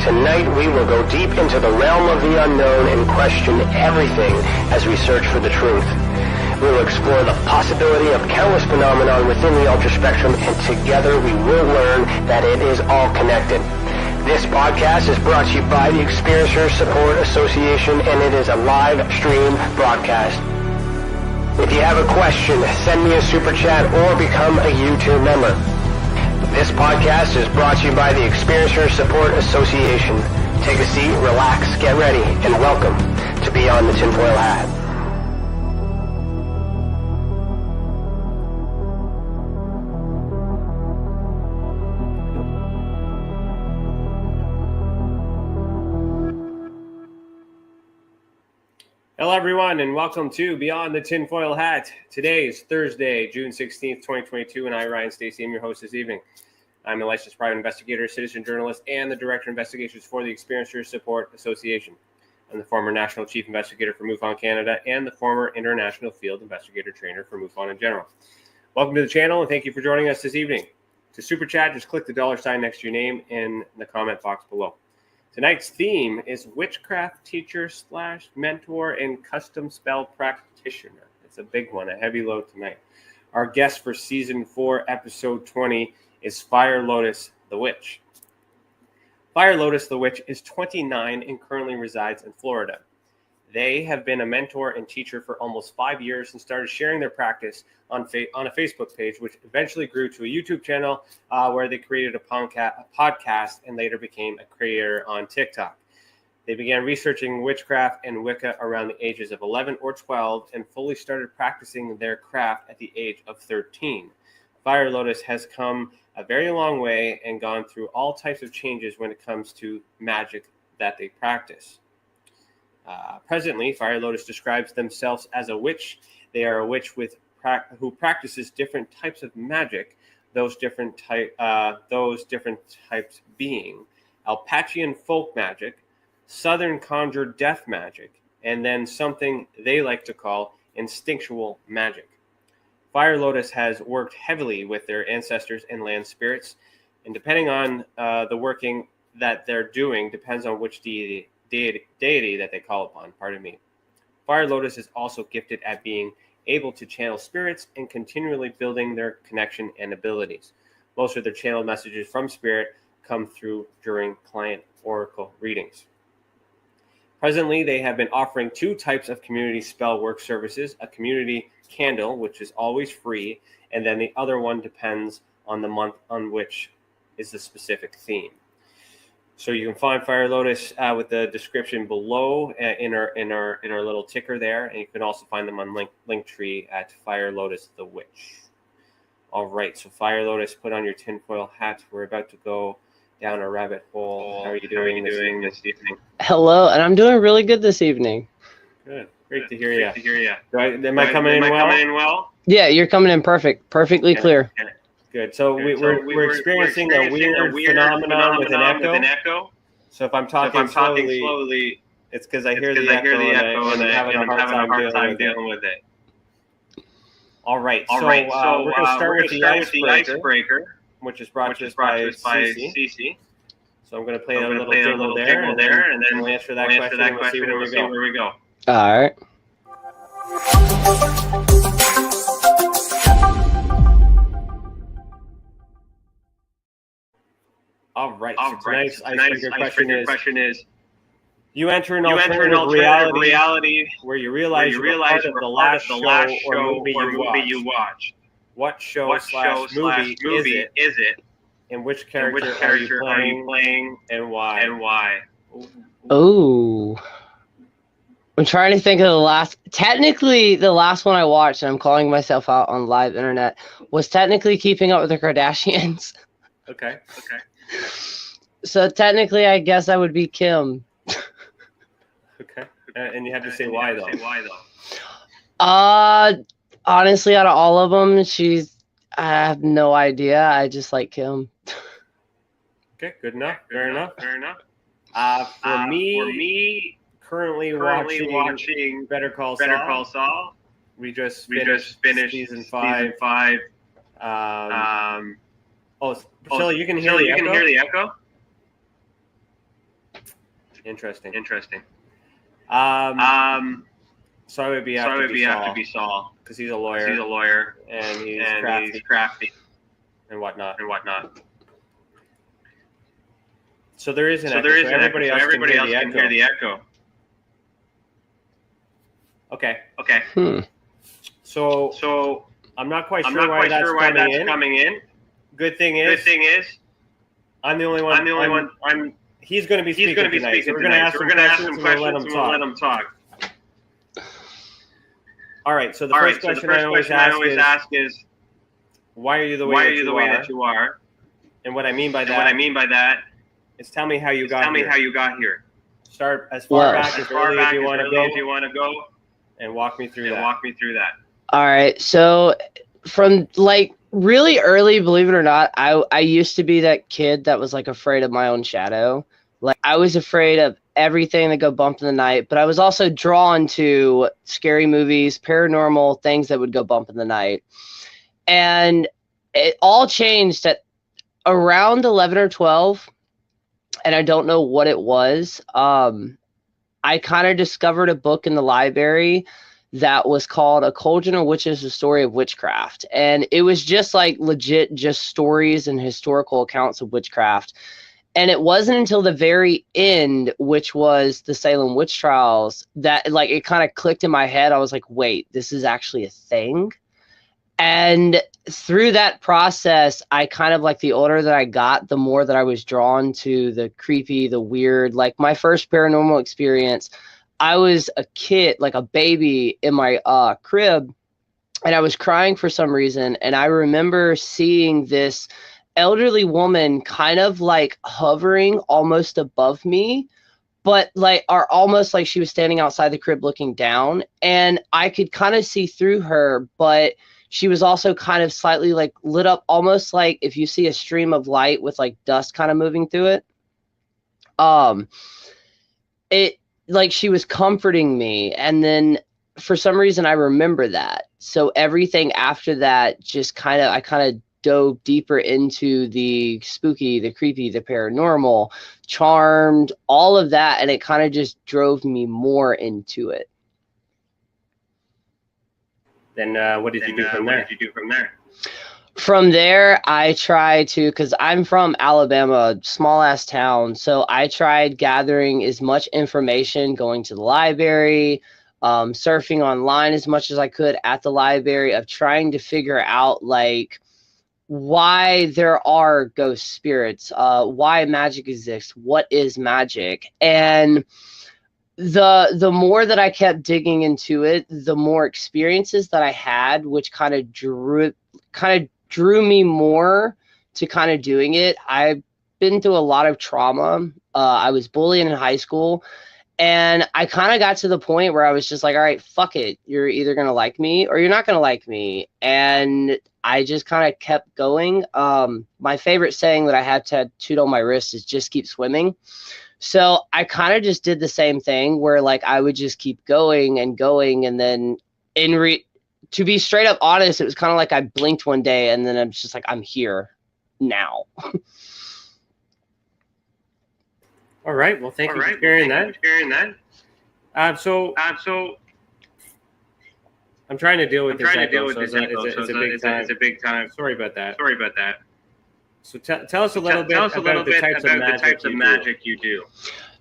Tonight we will go deep into the realm of the unknown and question everything as we search for the truth. We will explore the possibility of countless phenomena within the ultra spectrum, and together we will learn that it is all connected. This podcast is brought to you by the Experiencer Support Association, and it is a live stream broadcast. If you have a question, send me a super chat or become a YouTube member. This podcast is brought to you by the Experiencer Support Association. Take a seat, relax, get ready, and welcome to Beyond the Tinfoil Hat. Hello, everyone, and welcome to Beyond the Tinfoil Hat. Today is Thursday, June 16th, 2022, and I, Ryan Stacey, am your host this evening. I'm a licensed private investigator, citizen journalist, and the Director of Investigations for the Experiencer Support Association. I'm the former National Chief Investigator for MUFON Canada and the former International Field Investigator Trainer for MUFON in general. Welcome to the channel, and thank you for joining us this evening. To super chat, just click the $ next to your name in the comment box below. Tonight's theme is witchcraft teacher / mentor and custom spell practitioner. It's a big one, a heavy load tonight. Our guest for season 4, episode 20 is Fire Lotus the Witch. Fire Lotus the Witch is 29 and currently resides in Florida. They have been a mentor and teacher for almost 5 years and started sharing their practice on a Facebook page, which eventually grew to a YouTube channel where they created a podcast and later became a creator on TikTok. They began researching witchcraft and Wicca around the ages of 11 or 12 and fully started practicing their craft at the age of 13. Fire Lotus has come a very long way and gone through all types of changes when it comes to magic that they practice. Presently, Fire Lotus describes themselves as a witch. They are a witch who practices different types of magic. Those different types being Appalachian folk magic, Southern Conjure Death Magic, and then something they like to call Instinctual Magic. Fire Lotus has worked heavily with their ancestors and land spirits, and depending on the working that they're doing, depends on which deity that they call upon. Fire Lotus is also gifted at being able to channel spirits and continually building their connection and abilities. Most of their channeled messages from spirit come through during client oracle readings. Presently, they have been offering 2 types of community spell work services: a community candle, which is always free, and then the other one depends on the month on which is the specific theme. So you can find Fire Lotus with the description below in our little ticker there, and you can also find them on Linktree at Fire Lotus the Witch. All right, so Fire Lotus, put on your tinfoil hat. We're about to go down a rabbit hole. How are you doing this evening? Hello, and I'm doing really good this evening. Good, great to hear you. Am I coming in well? Yeah, you're coming in perfectly clear. Good. So we're experiencing a weird phenomenon with an echo. So if I'm talking slowly, it's because I hear the echo and I'm having a hard time dealing with it. All right. So we're going to start with the icebreaker, which is brought to us by Stacey. So I'm going to play a little jingle there, and then we'll answer that question and we'll see where we go. All right. All right. So tonight's icebreaker question is: you enter an alternative reality where you realize you're part of the last show or movie you watched. What show / movie is it? And which character are you playing and why? Oh. I'm trying to think of the last. Technically, the last one I watched, and I'm calling myself out on live internet, was technically Keeping Up with the Kardashians. Okay. So technically, I guess I would be Kim. Okay. And you have to say why though. Honestly, out of all of them, I have no idea. I just like Kim. Okay, good enough. Fair enough. For me, currently watching Better Call Saul. We just finished season 5. Priscilla, you can hear the echo? Interesting. So I would be have to be Saul because he's a lawyer. And he's crafty and whatnot. So there is an echo. So everybody else can hear the echo. Okay. So I'm not quite sure why that's coming in. Good thing is I'm the only one. He's going to be speaking tonight. So we're going to ask some questions and we'll let him talk. All right. So the first question I always ask is, why are you the way that you are? And what I mean by that is tell me how you got here. Start as far back as early as you want to go, and walk me through that. All right. So from like really early, believe it or not, I used to be that kid that was like afraid of my own shadow. Like I was afraid of everything that go bump in the night, but I was also drawn to scary movies, paranormal things that would go bump in the night. And it all changed at around 11 or 12. And I don't know what it was. I kind of discovered a book in the library that was called A Conjure Witch is the Story of Witchcraft. And it was just like legit just stories and historical accounts of witchcraft. And it wasn't until the very end, which was the Salem witch trials, that like it kind of clicked in my head. I was like, wait, this is actually a thing. And through that process, I kind of like the older that I got, the more that I was drawn to the creepy, the weird. Like my first paranormal experience, I was a kid, like a baby in my crib, and I was crying for some reason. And I remember seeing this elderly woman kind of like hovering almost above me, but like, or almost like she was standing outside the crib looking down, and I could kind of see through her, but she was also kind of slightly like lit up, almost like if you see a stream of light with like dust kind of moving through it. It like she was comforting me. And then for some reason I remember that. So everything after that just I kind of dove deeper into the spooky, the creepy, the paranormal, Charmed, all of that. And it kind of just drove me more into it. Then what did you do from there? From there, I tried to, because I'm from Alabama, small ass town. So I tried gathering as much information, going to the library, surfing online as much as I could at the library, of trying to figure out like why there are ghost spirits, why magic exists, what is magic. And the more that I kept digging into it, the more experiences that I had, which kind of drew me more to kind of doing it. I've been through a lot of trauma. I was bullied in high school, and I kind of got to the point where I was just like, all right, fuck it. You're either going to like me or you're not going to like me. And I just kind of kept going. My favorite saying that I have tattooed on my wrist is just keep swimming. So I kind of just did the same thing where like I would just keep going and going. And then to be straight up honest, it was kind of like I blinked one day and then I'm just like, I'm here now. All right. Well, thank you for sharing that. So I'm trying to deal with this echo. It's a big time. Sorry about that. So tell us a little bit about the types of magic you do.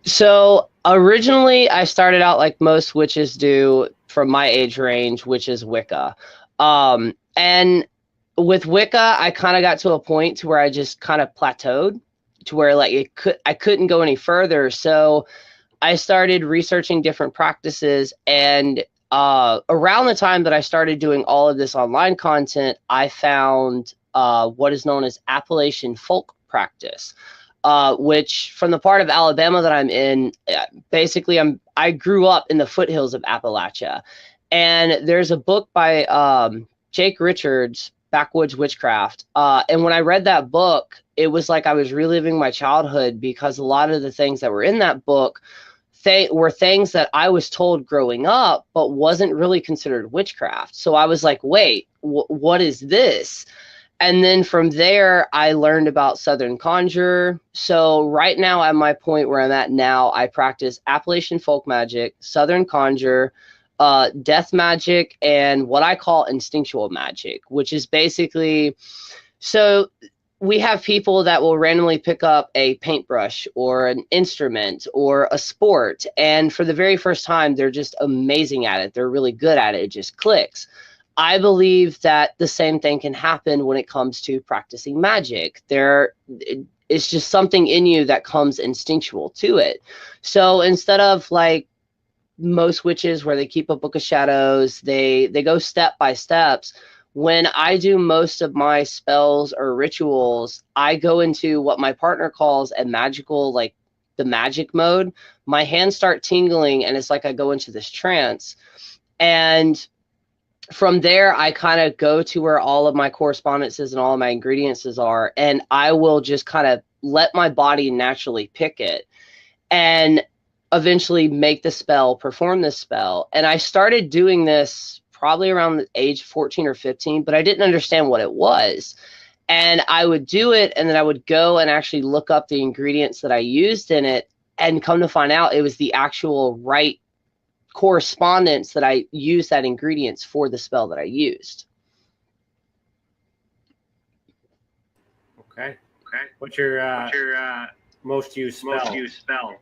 So originally I started out like most witches do from my age range, which is Wicca. And with Wicca, I kind of got to a point to where I just kind of plateaued, to where like I couldn't go any further. So I started researching different practices, and around the time that I started doing all of this online content, I found what is known as Appalachian folk practice, which from the part of Alabama that I'm in, basically I grew up in the foothills of Appalachia. And there's a book by Jake Richards, Backwoods Witchcraft. And when I read that book, it was like I was reliving my childhood, because a lot of the things that were in that book were things that I was told growing up, but wasn't really considered witchcraft. So I was like, wait, what is this? And then from there, I learned about Southern Conjure. So right now, at my point where I'm at now, I practice Appalachian folk magic, Southern Conjure, death magic, and what I call instinctual magic, which is basically, so we have people that will randomly pick up a paintbrush or an instrument or a sport, and for the very first time, they're just amazing at it. They're really good at it. It just clicks. I believe that the same thing can happen when it comes to practicing magic. It's just something in you that comes instinctual to it. So instead of like most witches where they keep a book of shadows, they go step by steps. When I do most of my spells or rituals, I go into what my partner calls a magical, like the magic mode. My hands start tingling and it's like I go into this trance. And from there, I kind of go to where all of my correspondences and all of my ingredients are, and I will just kind of let my body naturally pick it and eventually make the spell, perform the spell. And I started doing this probably around the age 14 or 15, but I didn't understand what it was. And I would do it, and then I would go and actually look up the ingredients that I used in it, and come to find out it was the actual right correspondence that I used, that ingredients for the spell that I used. Okay. What's your most used spell?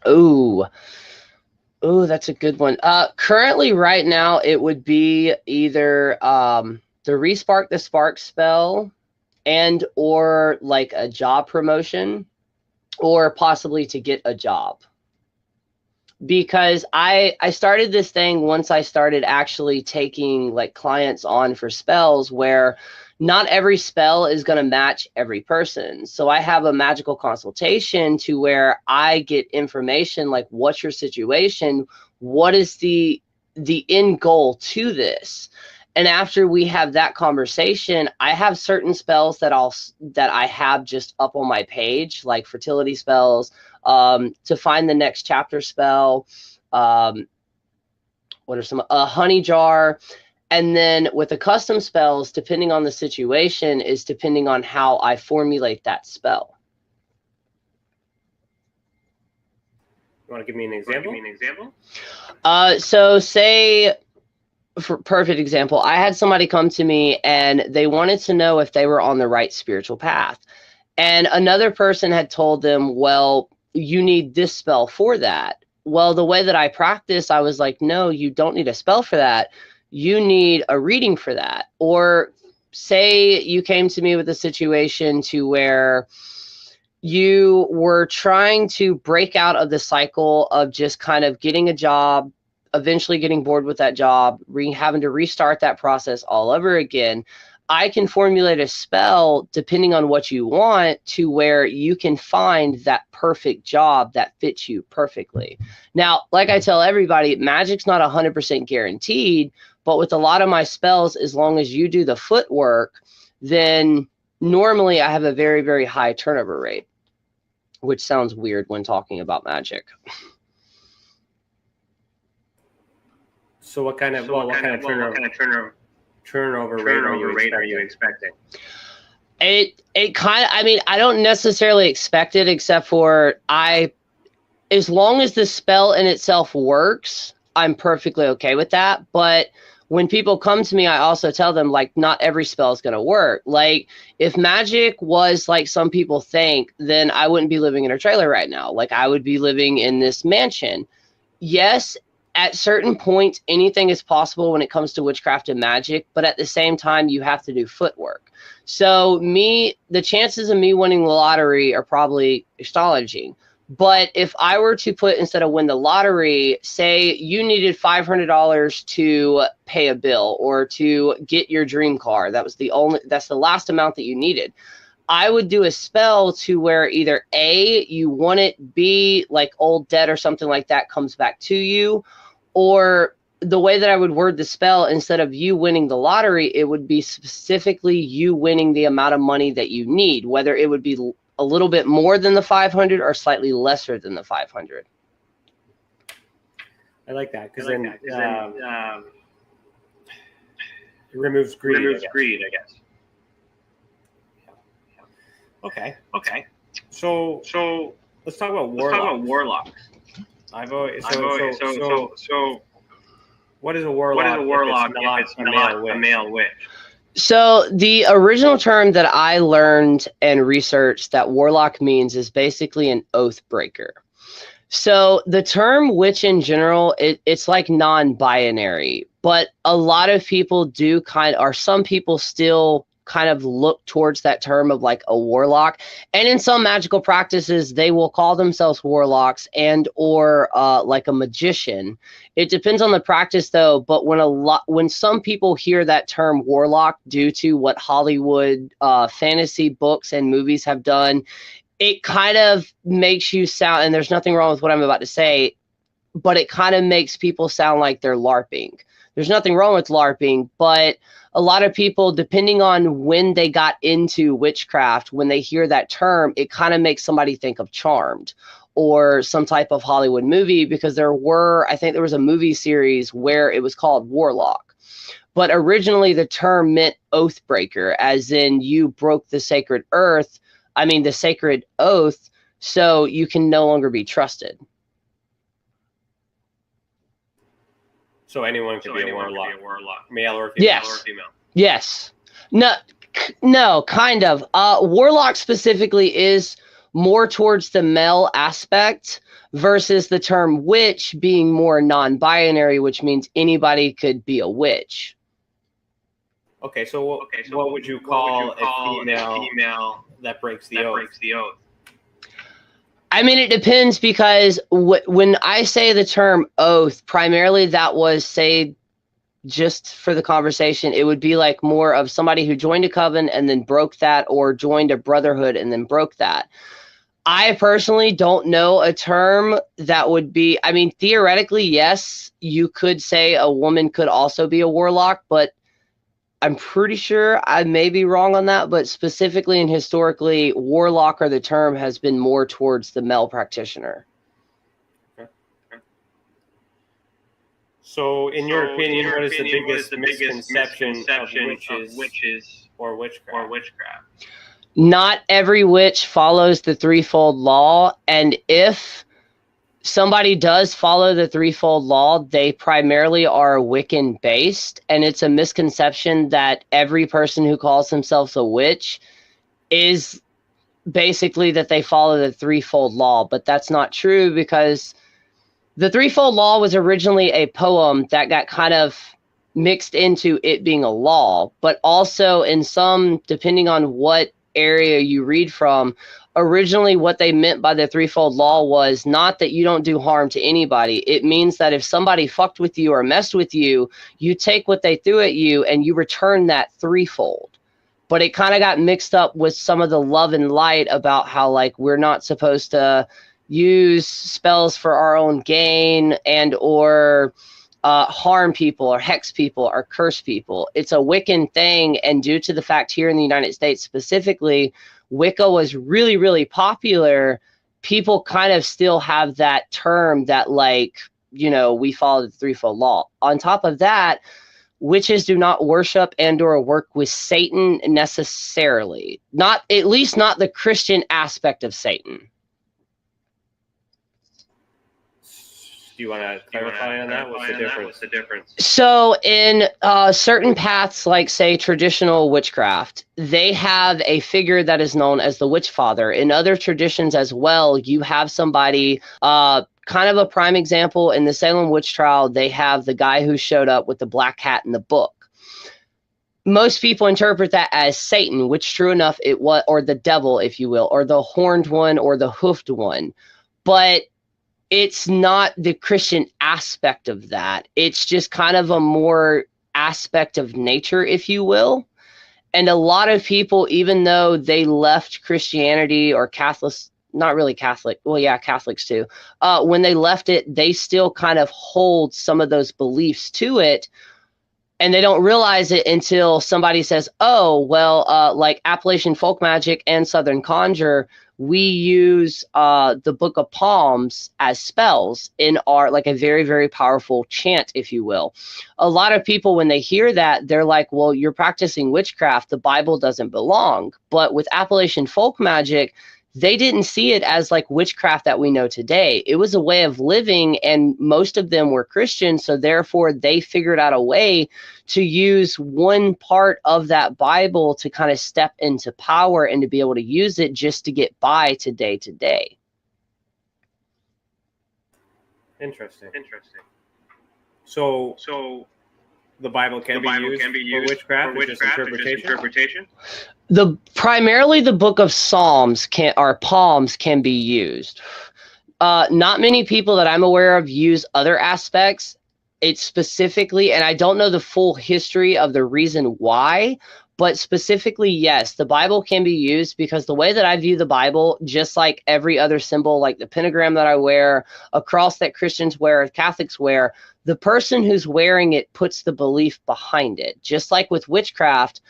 Ooh, that's a good one. Currently, right now, it would be either the Respark the Spark spell, and or like a job promotion, or possibly to get a job. Because I started this thing once I started actually taking like clients on for spells, where not every spell is going to match every person. So I have a magical consultation to where I get information like, what's your situation? What is the end goal to this? And after we have that conversation, I have certain spells that I have just up on my page, like fertility spells, to find the next chapter spell. What are some? A honey jar. And then with the custom spells, depending on the situation, is depending on how I formulate that spell. You want to give me an example? So say, for perfect example, I had somebody come to me and they wanted to know if they were on the right spiritual path. And another person had told them, well, you need this spell for that. Well, the way that I practice, I was like, no, you don't need a spell for that. You need a reading for that. Or say you came to me with a situation to where you were trying to break out of the cycle of just kind of getting a job, eventually getting bored with that job, having to restart that process all over again. I can formulate a spell depending on what you want to where you can find that perfect job that fits you perfectly. Now, like I tell everybody, magic's not 100% guaranteed, but with a lot of my spells, as long as you do the footwork, then normally I have a very, very high turnover rate, which sounds weird when talking about magic. So what kind of turnover rate are you expecting? It kind of, I mean, I don't necessarily expect it, except for as long as the spell in itself works, I'm perfectly okay with that. But when people come to me, I also tell them, like, not every spell is going to work. Like, if magic was like some people think, then I wouldn't be living in a trailer right now. Like, I would be living in this mansion. Yes, at certain points, anything is possible when it comes to witchcraft and magic, but at the same time, you have to do footwork. So the chances of me winning the lottery are probably astonishing. But if I were to put, instead of win the lottery, say you needed $500 to pay a bill or to get your dream car, that's the last amount that you needed. I would do a spell to where either A, you want it, B, like old debt or something like that comes back to you, or the way that I would word the spell, instead of you winning the lottery, it would be specifically you winning the amount of money that you need, whether it would be a little bit more than the 500 or slightly lesser than the 500. I like that, because then it removes greed, I guess. Okay. Okay. So let's talk about warlocks. So what is a warlock if it's not a male witch? So the original term that I learned and researched that warlock means is basically an oath breaker. So the term witch in general, it's like non-binary, but a lot of people some people still kind of look towards that term of like a warlock. And in some magical practices, they will call themselves warlocks and or like a magician. It depends on the practice though, but when some people hear that term warlock due to what Hollywood fantasy books and movies have done, it kind of makes you sound, and there's nothing wrong with what I'm about to say, but it kind of makes people sound like they're LARPing. There's nothing wrong with LARPing, but a lot of people, depending on when they got into witchcraft, when they hear that term, it kind of makes somebody think of Charmed or some type of Hollywood movie, because I think there was a movie series where it was called Warlock. But originally the term meant oath breaker, as in you broke the sacred the sacred oath, so you can no longer be trusted. So anyone can be a warlock, male or female. Yes. Yes. No, kind of. Warlock specifically is more towards the male aspect versus the term witch being more non-binary, which means anybody could be a witch. Okay, so what would you call a female that breaks the oath? I mean, it depends, because when I say the term oath, primarily that was, say, just for the conversation, it would be like more of somebody who joined a coven and then broke that, or joined a brotherhood and then broke that. I personally don't know a term that would be, I mean, theoretically, yes, you could say a woman could also be a warlock, but I'm pretty sure I may be wrong on that, but specifically and historically, warlock or the term has been more towards the male practitioner. Okay. So, in your opinion, what is the biggest misconception of witches or witchcraft? Not every witch follows the threefold law, and if somebody does follow the threefold law, they primarily are Wiccan based, and it's a misconception that every person who calls themselves a witch is basically that they follow the threefold law, but that's not true, because the threefold law was originally a poem that got kind of mixed into it being a law, but also in some, depending on what area you read from, originally what they meant by the threefold law was not that you don't do harm to anybody. It means that if somebody fucked with you or messed with you, you take what they threw at you and you return that threefold. But it kind of got mixed up with some of the love and light about how, like, we're not supposed to use spells for our own gain and or harm people or hex people or curse people. It's a Wiccan thing, and due to the fact here in the United States specifically, Wicca was really, really popular, people kind of still have that term that, like, you know, we follow the threefold law. On top of that, witches do not worship and or work with Satan necessarily. Not, at least not the Christian aspect of Satan. Do you want to clarify on that? What's the difference? So in certain paths, like, say, traditional witchcraft, they have a figure that is known as the witch father. In other traditions as well, you have somebody, kind of a prime example in the Salem witch trial, they have the guy who showed up with the black hat in the book. Most people interpret that as Satan, which true enough it was, or the devil, if you will, or the horned one or the hoofed one. But it's not the Christian aspect of that. It's just kind of a more aspect of nature, if you will. And a lot of people, even though they left Christianity or Catholics, not really Catholic, well, yeah, Catholics too, when they left it, they still kind of hold some of those beliefs to it. And they don't realize it until somebody says, oh, well, like Appalachian folk magic and Southern conjure, we use the Book of Palms as spells in our, like a very, very powerful chant, if you will. A lot of people, when they hear that, they're like, well, you're practicing witchcraft. The Bible doesn't belong. But with Appalachian folk magic, they didn't see it as like witchcraft that we know today. It was a way of living, and most of them were Christians. So therefore, they figured out a way to use one part of that Bible to kind of step into power and to be able to use it just to get by today to day. Interesting. So the Bible can be used for witchcraft, or just interpretation? Primarily the Book of Psalms Palms can be used. Not many people that I'm aware of use other aspects. It's specifically, and I don't know the full history of the reason why, but specifically, yes, the Bible can be used, because the way that I view the Bible, just like every other symbol, like the pentagram that I wear, a cross that Christians wear, Catholics wear, the person who's wearing it puts the belief behind it. Just like with witchcraft,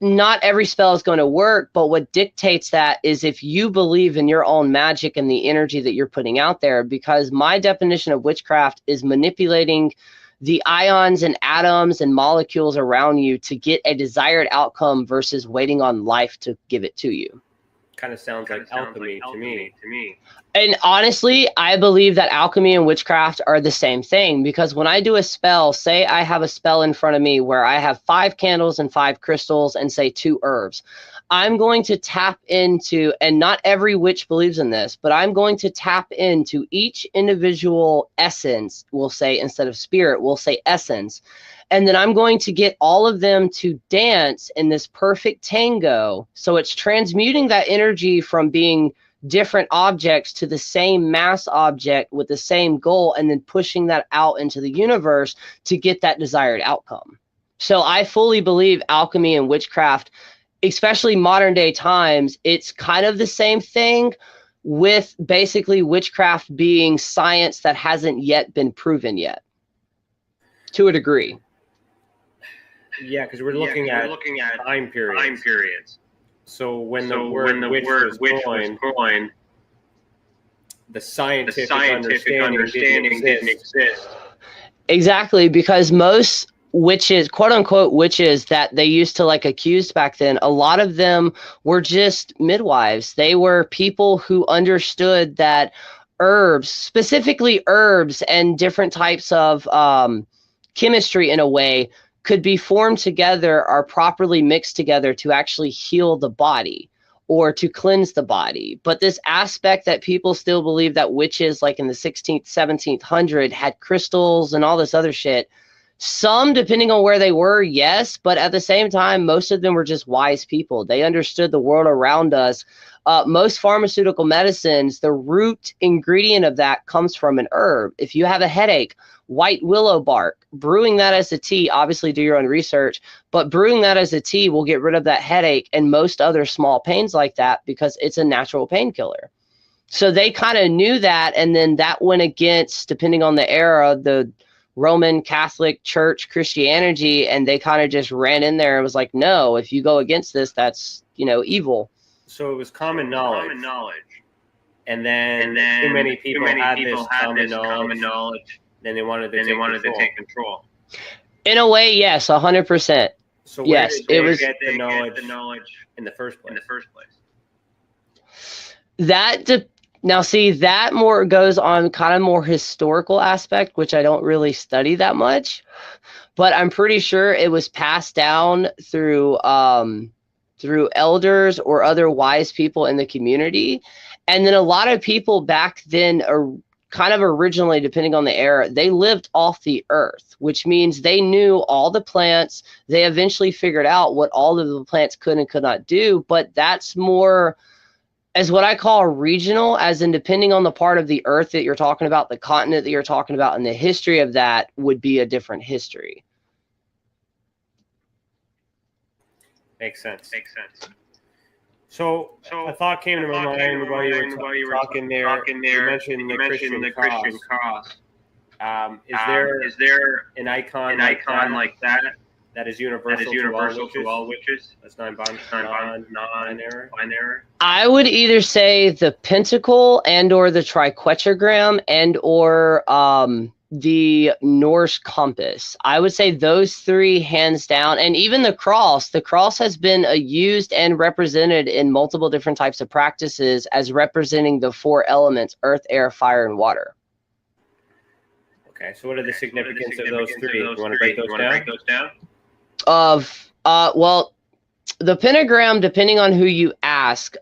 not every spell is going to work, but what dictates that is if you believe in your own magic and the energy that you're putting out there. Because my definition of witchcraft is manipulating the ions and atoms and molecules around you to get a desired outcome versus waiting on life to give it to you. Kind of sounds like alchemy to me. And honestly, I believe that alchemy and witchcraft are the same thing, because when I do a spell, say I have a spell in front of me where I have 5 candles and 5 crystals and say 2 herbs, I'm going to tap into, and not every witch believes in this, but I'm going to tap into each individual essence, we'll say, instead of spirit, we'll say essence. And then I'm going to get all of them to dance in this perfect tango. So it's transmuting that energy from being different objects to the same mass object with the same goal, and then pushing that out into the universe to get that desired outcome. So I fully believe alchemy and witchcraft, especially modern day times, it's kind of the same thing, with basically witchcraft being science that hasn't yet been proven yet, to a degree. Yeah, because we're looking at time periods. So when the word witch was coined, the scientific understanding didn't exist. Exactly, because most witches, quote unquote witches, that they used to like accuse back then, a lot of them were just midwives. They were people who understood that herbs, specifically herbs and different types of chemistry in a way, could be formed together or properly mixed together to actually heal the body or to cleanse the body. But this aspect that people still believe that witches, like in the 16th, 1700, had crystals and all this other shit. Some, depending on where they were, yes, but at the same time, most of them were just wise people. They understood the world around us. Most pharmaceutical medicines, the root ingredient of that comes from an herb. If you have a headache, white willow bark, brewing that as a tea, obviously do your own research, but brewing that as a tea will get rid of that headache and most other small pains like that, because it's a natural painkiller. So they kind of knew that, and then that went against, depending on the era, the Roman Catholic Church, Christianity, and they kind of just ran in there and was like, no, if you go against this, that's, evil. So it was common knowledge. And then too many people had this common knowledge. Then they wanted to take control. In a way, yes, 100%. So where did they get the knowledge in the first place? Now, see, that more goes on kind of more historical aspect, which I don't really study that much, but I'm pretty sure it was passed down through elders or other wise people in the community. And then a lot of people back then are kind of originally, depending on the era, they lived off the earth, which means they knew all the plants. They eventually figured out what all of the plants could and could not do, but that's more as what I call regional, as in depending on the part of the earth that you're talking about, the continent that you're talking about, and the history of that would be a different history. Makes sense. So a thought came to my mind while you were talking there. You mentioned the Christian cross. Is there an icon like that That is universal to all witches. That's non-binary. I would either say the pentacle and or the triquetragram and or the Norse compass. I would say those three hands down, and even the cross. The cross has been used and represented in multiple different types of practices as representing the four elements: earth, air, fire, and water. Okay, so what are the significance of those three? You want to break those down? Well, the pentagram, depending on who you ask,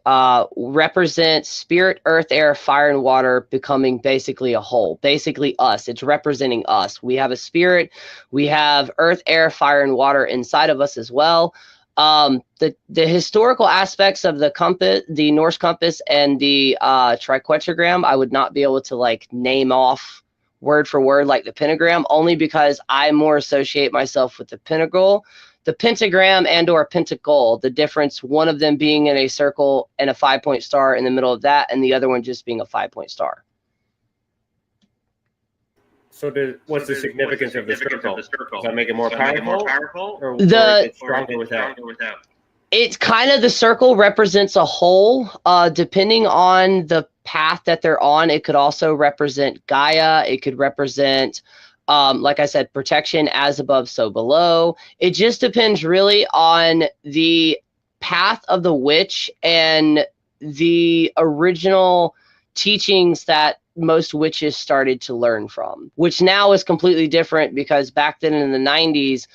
represents spirit, earth, air, fire, and water becoming basically a whole. Basically us. It's representing us. We have a spirit. We have earth, air, fire, and water inside of us as well. The historical aspects of the compass, the Norse compass, and the triquetragram, I would not be able to like name off word for word like the pentagram, only because I more associate myself with the pentacle, the pentagram, and or pentacle. The difference, one of them being in a circle and a 5-point star in the middle of that, and the other one just being a 5-point star. So what's the significance of the circle? Does that make it more powerful? Or it's stronger without? It's kind of, the circle represents a whole, depending on the path that they're on. It could also represent Gaia. It could represent, like I said, protection, as above, so below. It just depends really on the path of the witch and the original teachings that most witches started to learn from, which now is completely different, because back then in the 90s,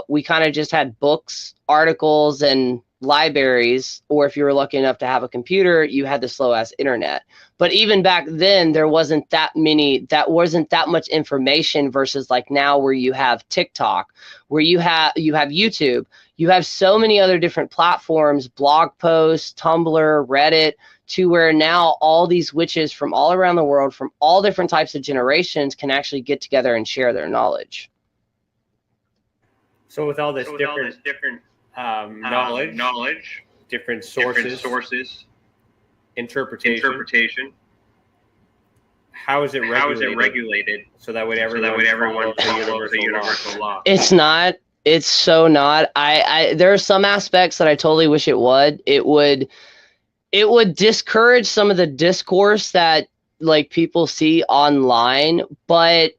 we kind of just had books, articles, and libraries, or if you were lucky enough to have a computer, you had the slow-ass internet. But even back then, there wasn't that much information versus like now, where you have TikTok, where you have YouTube, you have so many other different platforms, blog posts, Tumblr, Reddit, to where now all these witches from all around the world, from all different types of generations, can actually get together and share their knowledge. So with all this different knowledge, different sources, interpretation, how is it regulated? So that way everyone follows the universal law. It's not. It's so not. There are some aspects that I totally wish it would. It would discourage some of the discourse that like people see online, but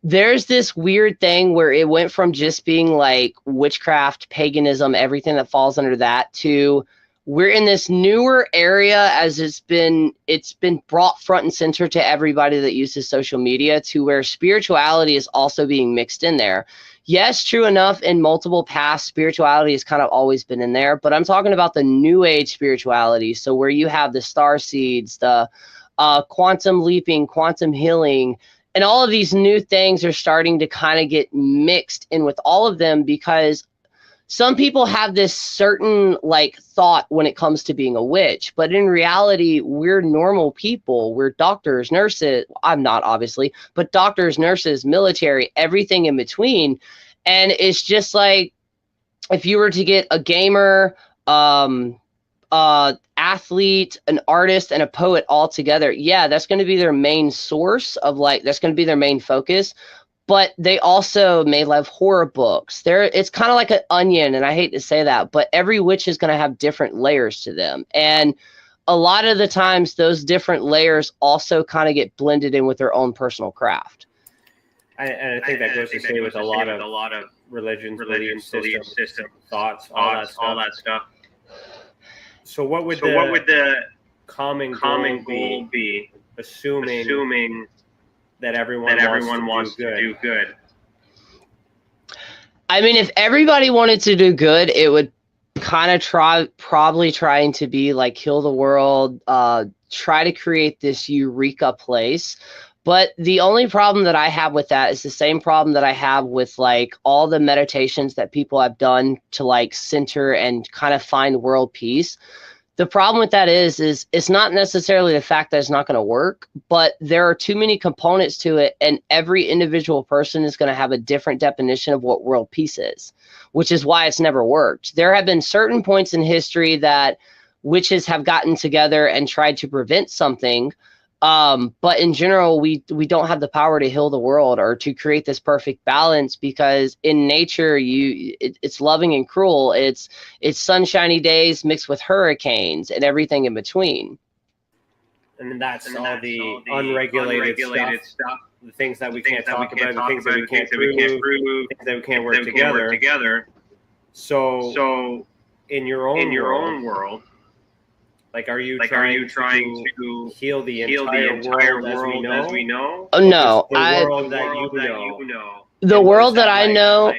there's this weird thing where it went from just being like witchcraft, paganism, everything that falls under that, to we're in this newer area, as it's been brought front and center to everybody that uses social media, to where spirituality is also being mixed in there. Yes, true enough, in multiple past, spirituality has kind of always been in there, but I'm talking about the new age spirituality. So where you have the star seeds, the quantum leaping, quantum healing, and all of these new things are starting to kind of get mixed in with all of them, because some people have this certain like thought when it comes to being a witch, but in reality, we're normal people. We're doctors, nurses. I'm not, obviously, but doctors, nurses, military, everything in between. And it's just like, if you were to get a gamer, athlete, an artist, and a poet all together, yeah, that's going to be their main source of like, that's going to be their main focus. But they also may love horror books. It's kind of like an onion, and I hate to say that, but every witch is going to have different layers to them. And a lot of the times, those different layers also kind of get blended in with their own personal craft. And I think that goes to say with a lot of religions, belief system, thoughts, all that stuff. So what would the common goal be, assuming that everyone wants to do good? I mean, if everybody wanted to do good, it would kind of probably trying to be like heal the world, try to create this eureka place. But the only problem that I have with that is the same problem that I have with like all the meditations that people have done to like center and kind of find world peace. The problem with that is it's not necessarily the fact that it's not going to work, but there are too many components to it, and every individual person is going to have a different definition of what world peace is, which is why it's never worked. There have been certain points in history that witches have gotten together and tried to prevent something, But in general, we don't have the power to heal the world or to create this perfect balance, because in nature, it's loving and cruel. It's sunshiny days mixed with hurricanes and everything in between. And that's all the unregulated stuff, the things that we can't talk about, the things that we can't prove, things that we can't work together. So in your own world, like, are you trying to heal the entire world as we know? Oh, no. The world that you know. The world that I know,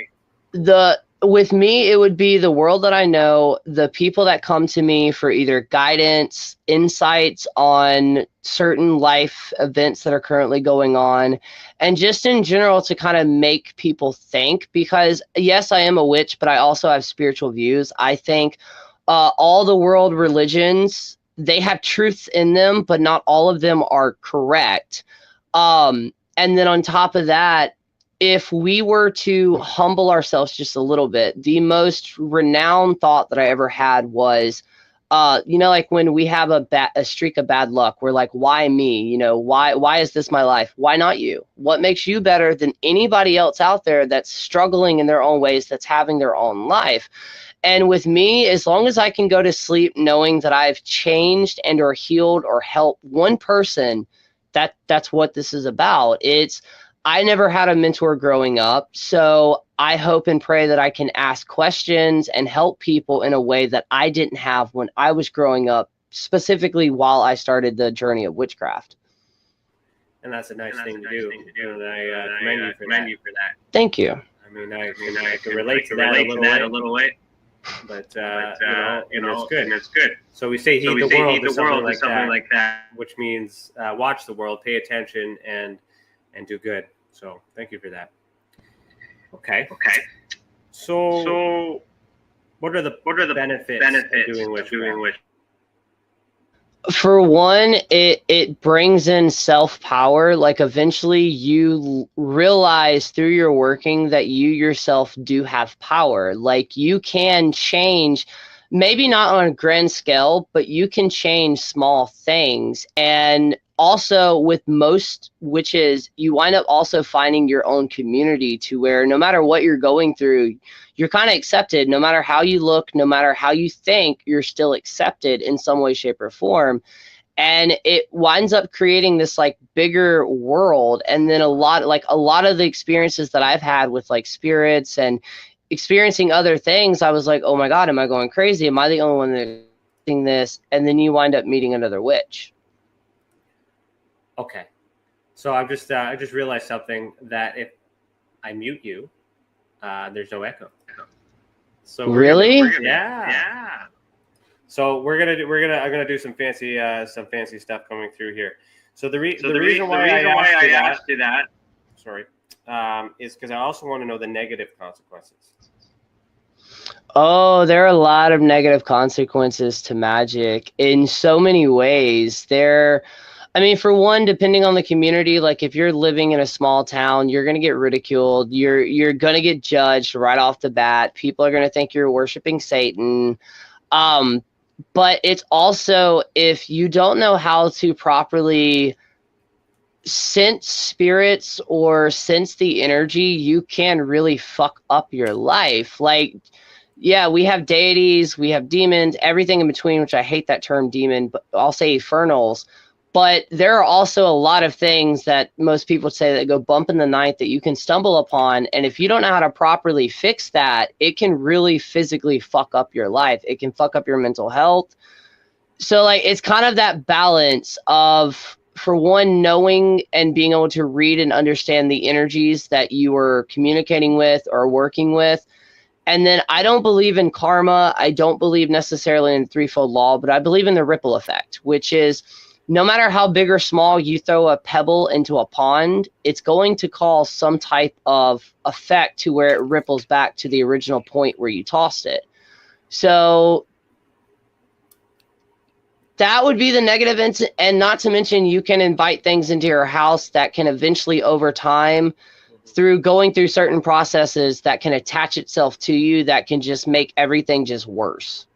with me, it would be the world that I know, the people that come to me for either guidance, insights on certain life events that are currently going on, and just in general to kind of make people think. Because yes, I am a witch, but I also have spiritual views. I think all the world religions, they have truths in them, but not all of them are correct. And then on top of that, if we were to humble ourselves just a little bit, the most renowned thought that I ever had was, like when we have a streak of bad luck, we're like, why me? Why is this my life? Why not you? What makes you better than anybody else out there that's struggling in their own ways, that's having their own life? And with me, as long as I can go to sleep knowing that I've changed and or healed or helped one person, that's what this is about. I never had a mentor growing up, so I hope and pray that I can ask questions and help people in a way that I didn't have when I was growing up, specifically while I started the journey of witchcraft. And that's a nice thing to do. And I commend you for that. Thank you. I mean, I can relate to that a little way. But it's good. So we say heed the world or something like that, which means watch the world, pay attention, and do good. So thank you for that. Okay. So what are the benefits of doing witchcraft? For one, it brings in self-power. Like, eventually you realize through your working that you yourself do have power. Like, you can change, maybe not on a grand scale, but you can change small things. And also with most witches, you wind up also finding your own community, to where no matter what you're going through, you're kind of accepted. No matter how you look, no matter how you think, you're still accepted in some way, shape, or form. And it winds up creating this like bigger world. And then a lot of the experiences that I've had with like spirits and experiencing other things, I was like, oh my God, am I going crazy? Am I the only one that's doing this? And then you wind up meeting another witch. Okay, so I just realized something, that if I mute you, there's no echo. So really? Yeah. So I'm gonna do some fancy stuff coming through here. So the reason why I asked you that, is because I also want to know the negative consequences. Oh, there are a lot of negative consequences to magic in so many ways. For one, depending on the community, like if you're living in a small town, you're going to get ridiculed. You're going to get judged right off the bat. People are going to think you're worshiping Satan. But it's also, if you don't know how to properly sense spirits or sense the energy, you can really fuck up your life. Like, yeah, we have deities, we have demons, everything in between, which I hate that term demon, but I'll say infernals. But there are also a lot of things that most people say that go bump in the night that you can stumble upon. And if you don't know how to properly fix that, it can really physically fuck up your life. It can fuck up your mental health. So like, it's kind of that balance of, for one, knowing and being able to read and understand the energies that you are communicating with or working with. And then I don't believe in karma. I don't believe necessarily in threefold law, but I believe in the ripple effect, which is, no matter how big or small you throw a pebble into a pond, it's going to cause some type of effect to where it ripples back to the original point where you tossed it. So that would be the negative. And not to mention, you can invite things into your house that can eventually, over time, through going through certain processes, that can attach itself to you, that can just make everything just worse.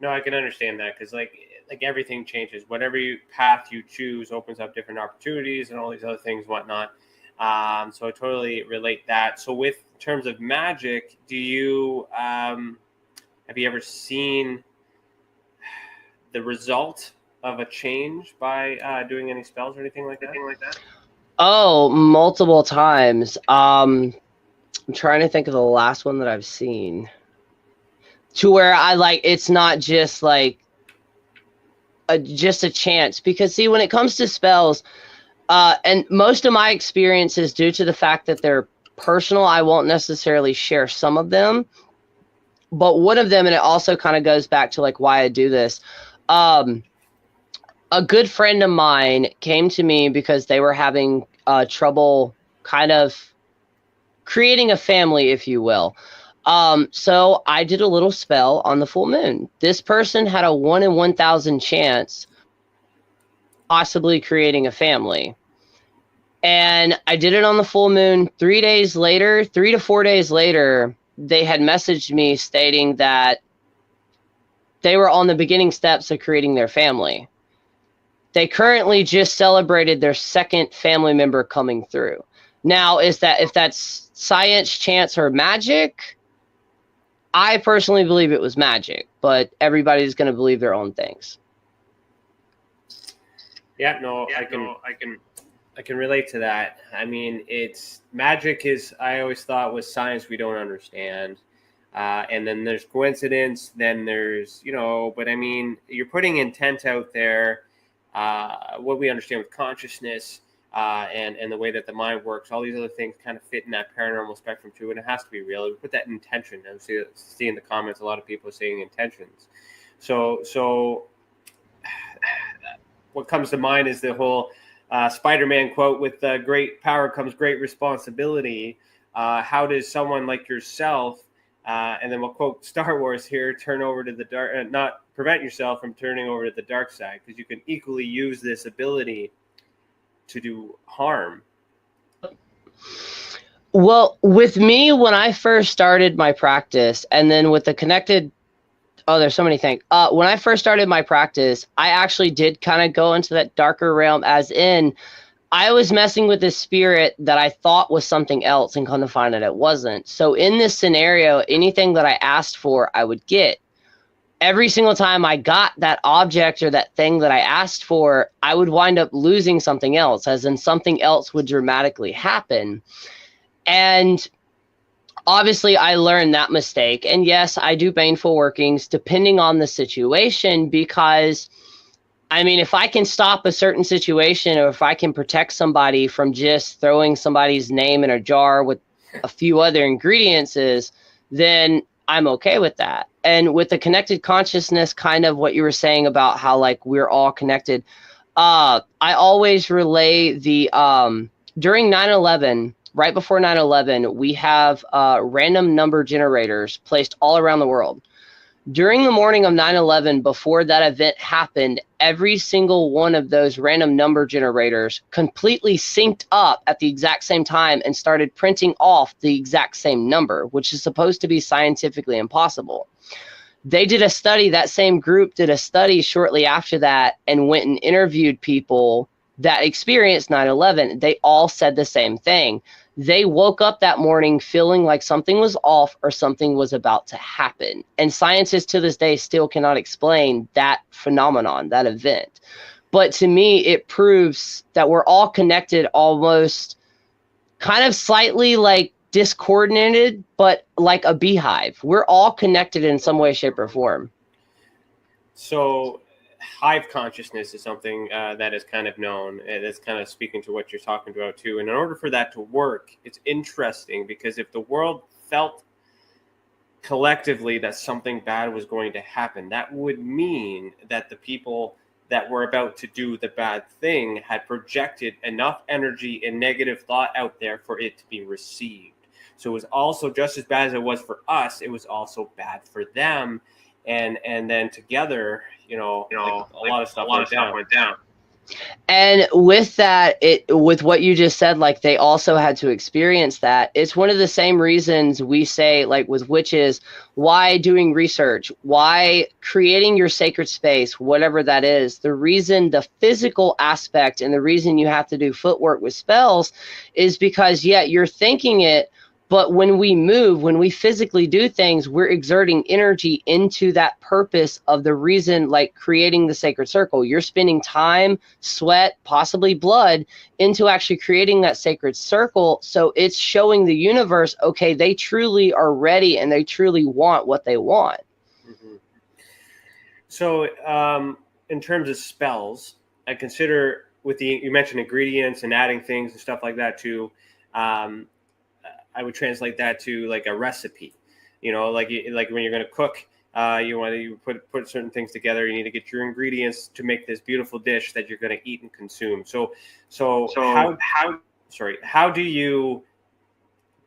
No, I can understand that, because like like everything changes. Whatever path you choose opens up different opportunities and all these other things, whatnot. So I totally relate that. So with terms of magic, do you have you ever seen the result of a change by doing any spells or anything like that? Oh, multiple times. I'm trying to think of the last one that I've seen. To where I like, it's not just like just a chance. Because see, when it comes to spells, and most of my experiences, due to the fact that they're personal, I won't necessarily share some of them. But one of them, and it also kind of goes back to like why I do this. A good friend of mine came to me because they were having trouble kind of creating a family, if you will. So I did a little spell on the full moon. This person had a 1 in 1,000 chance possibly creating a family. And I did it on the full moon. 3 to 4 days later, they had messaged me stating that they were on the beginning steps of creating their family. They currently just celebrated their second family member coming through. Now, if that's science, chance, or magic, I personally believe it was magic, but everybody's going to believe their own things. Yeah, no, I can relate to that. I mean, it's magic is, I always thought, was science we don't understand. And then there's coincidence, then there's, but I mean, you're putting intent out there. What we understand with consciousness and the way that the mind works, all these other things kind of fit in that paranormal spectrum too, and it has to be real. We put that intention. I see in the comments a lot of people saying intentions. So what comes to mind is the whole Spider-Man quote with great power comes great responsibility. How does someone like yourself, and then we'll quote Star Wars here, turn over to the dark, not prevent yourself from turning over to the dark side, because you can equally use this ability to do harm. Well, with me, when I first started my practice, and then with the connected, there's so many things. When I first started my practice, I actually did kind of go into that darker realm, as in I was messing with this spirit that I thought was something else, and come to find out it wasn't. So in this scenario, anything that I asked for, I would get. Every single time I got that object or that thing that I asked for, I would wind up losing something else, as in something else would dramatically happen. And obviously I learned that mistake. And yes, I do baneful workings depending on the situation, because I mean, if I can stop a certain situation, or if I can protect somebody from just throwing somebody's name in a jar with a few other ingredients, then I'm okay with that. And with the connected consciousness, kind of what you were saying about how like we're all connected, I always relay the during 9/11, right before 9/11, we have random number generators placed all around the world. During the morning of 9/11, before that event happened, every single one of those random number generators completely synced up at the exact same time and started printing off the exact same number, which is supposed to be scientifically impossible. They did a study, that same group did a study shortly after that, and went and interviewed people that experienced 9/11. They all said the same thing. They woke up that morning feeling like something was off or something was about to happen. And scientists to this day still cannot explain that phenomenon, that event. But to me, it proves that we're all connected, almost kind of slightly like discoordinated, but like a beehive. We're all connected in some way, shape, or form. So hive consciousness is something that is kind of known, and it's kind of speaking to what you're talking about too. And in order for that to work, it's interesting, because if the world felt collectively that something bad was going to happen, that would mean that the people that were about to do the bad thing had projected enough energy and negative thought out there for it to be received. So it was also just as bad as it was for us, it was also bad for them. And then together, like a lot of stuff went down. And with that, with what you just said, like they also had to experience that. It's one of the same reasons we say, like with witches, why doing research, why creating your sacred space, whatever that is. The reason, the physical aspect, and the reason you have to do footwork with spells is because, yeah, you're thinking it, but when we move, when we physically do things, we're exerting energy into that purpose of the reason, like creating the sacred circle. You're spending time, sweat, possibly blood into actually creating that sacred circle. So it's showing the universe, okay, they truly are ready and they truly want what they want. Mm-hmm. So in terms of spells, I consider you mentioned ingredients and adding things and stuff like that too. I would translate that to like a recipe, like when you're going to cook, you want to put certain things together. You need to get your ingredients to make this beautiful dish that you're going to eat and consume. So how do you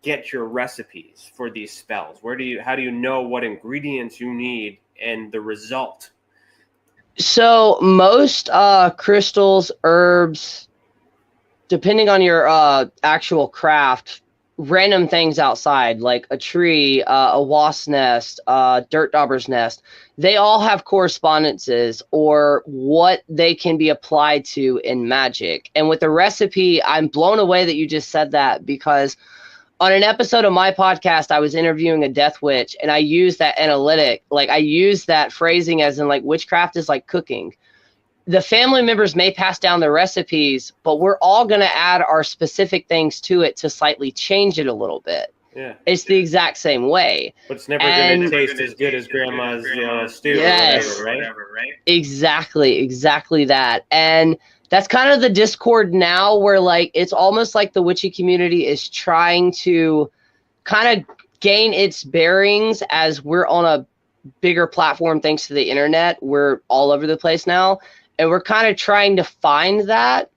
get your recipes for these spells? How do you know what ingredients you need and the result? So most crystals, herbs, depending on your actual craft, random things outside, like a tree, a wasp nest, dirt dauber's nest, they all have correspondences or what they can be applied to in magic. And with the recipe, I'm blown away that you just said that, because on an episode of my podcast, I was interviewing a death witch, and I used that analytic, like I used that phrasing as in like witchcraft is like cooking. The family members may pass down the recipes, but we're all going to add our specific things to it to slightly change it a little bit. Yeah, it's the exact same way. But it's never going to taste as good as grandma's stew. Yes, or whatever, right? Exactly that. And that's kind of the discord now, where like it's almost like the witchy community is trying to kind of gain its bearings as we're on a bigger platform thanks to the internet. We're all over the place now. And we're kind of trying to find that.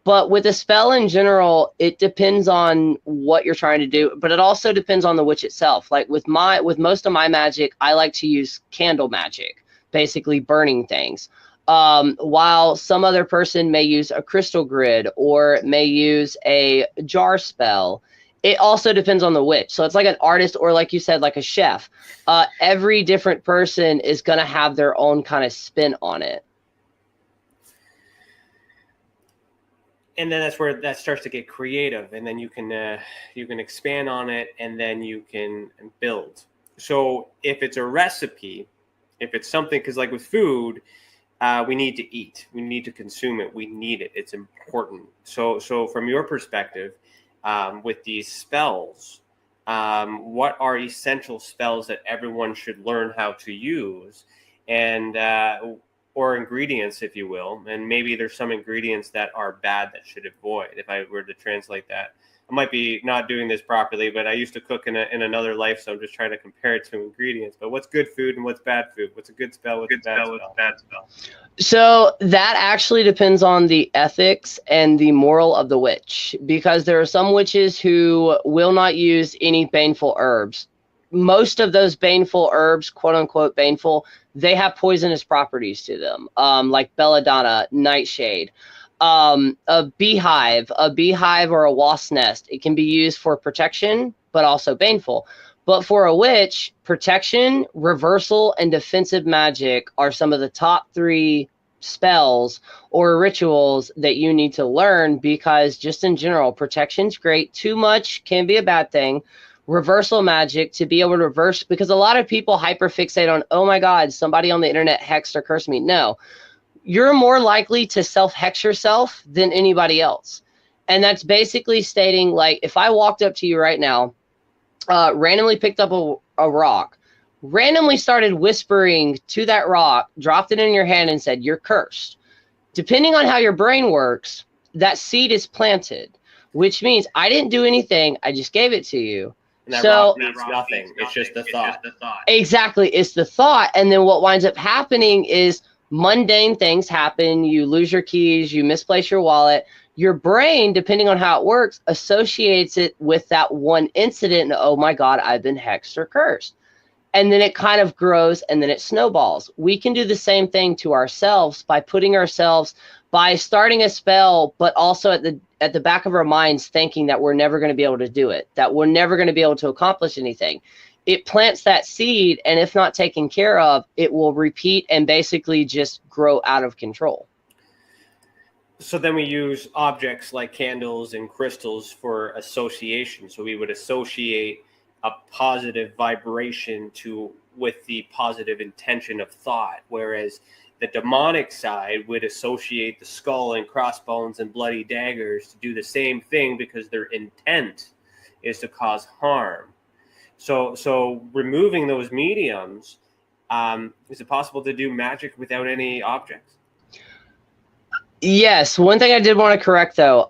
But with a spell in general, it depends on what you're trying to do. But it also depends on the witch itself. Like with most of my magic, I like to use candle magic, basically burning things. While some other person may use a crystal grid or may use a jar spell. It also depends on the witch. So it's like an artist, or like you said, like a chef. Every different person is going to have their own kind of spin on it. And then that's where that starts to get creative, and then you can expand on it, and then you can build. So if it's a recipe, if it's something, because like with food, we need to eat, we need to consume it, we need it, it's important. So from your perspective, with these spells, what are essential spells that everyone should learn how to use, and or ingredients, if you will, and maybe there's some ingredients that are bad that should avoid, if I were to translate that. I might be not doing this properly, but I used to cook in another life, so I'm just trying to compare it to ingredients. But what's good food and what's bad food? What's a good spell? What's a bad spell? So that actually depends on the ethics and the moral of the witch, because there are some witches who will not use any baneful herbs. Most of those baneful herbs, quote unquote baneful, they have poisonous properties to them, like belladonna, nightshade. A beehive or a wasp nest, it can be used for protection, but also baneful. But for a witch, protection, reversal, and defensive magic are some of the top 3 spells or rituals that you need to learn, because just in general, protection's great. Too much can be a bad thing. Reversal magic, to be able to reverse, because a lot of people hyperfixate on, oh my God, somebody on the internet hexed or cursed me. No. You're more likely to self-hex yourself than anybody else. And that's basically stating, like, if I walked up to you right now, randomly picked up a rock, randomly started whispering to that rock, dropped it in your hand and said, you're cursed. Depending on how your brain works, that seed is planted, which means I didn't do anything. I just gave it to you. And that rock means nothing. It's just the thought. Exactly. It's the thought. And then what winds up happening is mundane things happen. You lose your keys, you misplace your wallet. Your brain, depending on how it works, associates it with that one incident. And, oh my God, I've been hexed or cursed. And then it kind of grows, and then it snowballs. We can do the same thing to ourselves by putting ourselves by starting a spell, but also at the back of our minds thinking that we're never going to be able to do it, that we're never going to be able to accomplish anything. It plants that seed, and if not taken care of, it will repeat and basically just grow out of control. So then we use objects like candles and crystals for association. So we would associate a positive vibration with the positive intention of thought, whereas the demonic side would associate the skull and crossbones and bloody daggers to do the same thing because their intent is to cause harm. So removing those mediums, is it possible to do magic without any objects? Yes. One thing I did want to correct, though,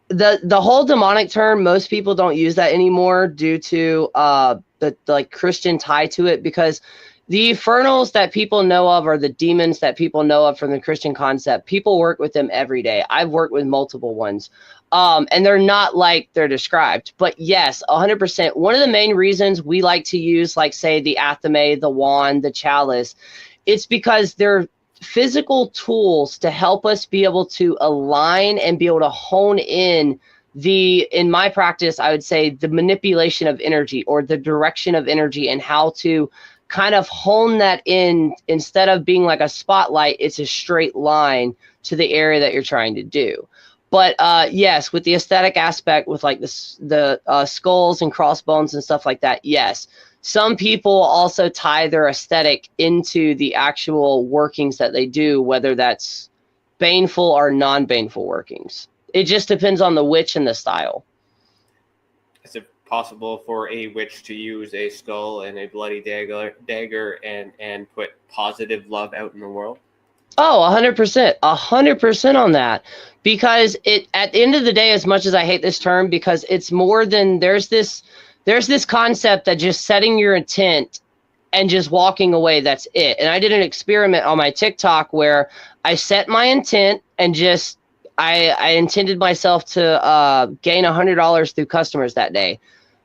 the whole demonic term, most people don't use that anymore due to the like Christian tie to it, because the infernals that people know of, or the demons that people know of from the Christian concept, people work with them every day. I've worked with multiple ones. And they're not like they're described. But yes, 100%. One of the main reasons we like to use, like, say, the athame, the wand, the chalice, it's because they're physical tools to help us be able to align and be able to hone in in my practice, I would say the manipulation of energy, or the direction of energy, and how to kind of hone that in. Instead of being like a spotlight, it's a straight line to the area that you're trying to do. But yes, with the aesthetic aspect, with like the skulls and crossbones and stuff like that, yes. Some people also tie their aesthetic into the actual workings that they do, whether that's baneful or non-baneful workings. It just depends on the witch and the style. Is it possible for a witch to use a skull and a bloody dagger and put positive love out in the world? Oh, 100%, 100% on that. Because at the end of the day, as much as I hate this term, because it's more than, there's this concept that just setting your intent and just walking away, that's it. And I did an experiment on my TikTok where I set my intent and just, I intended myself to gain $100 through customers that day,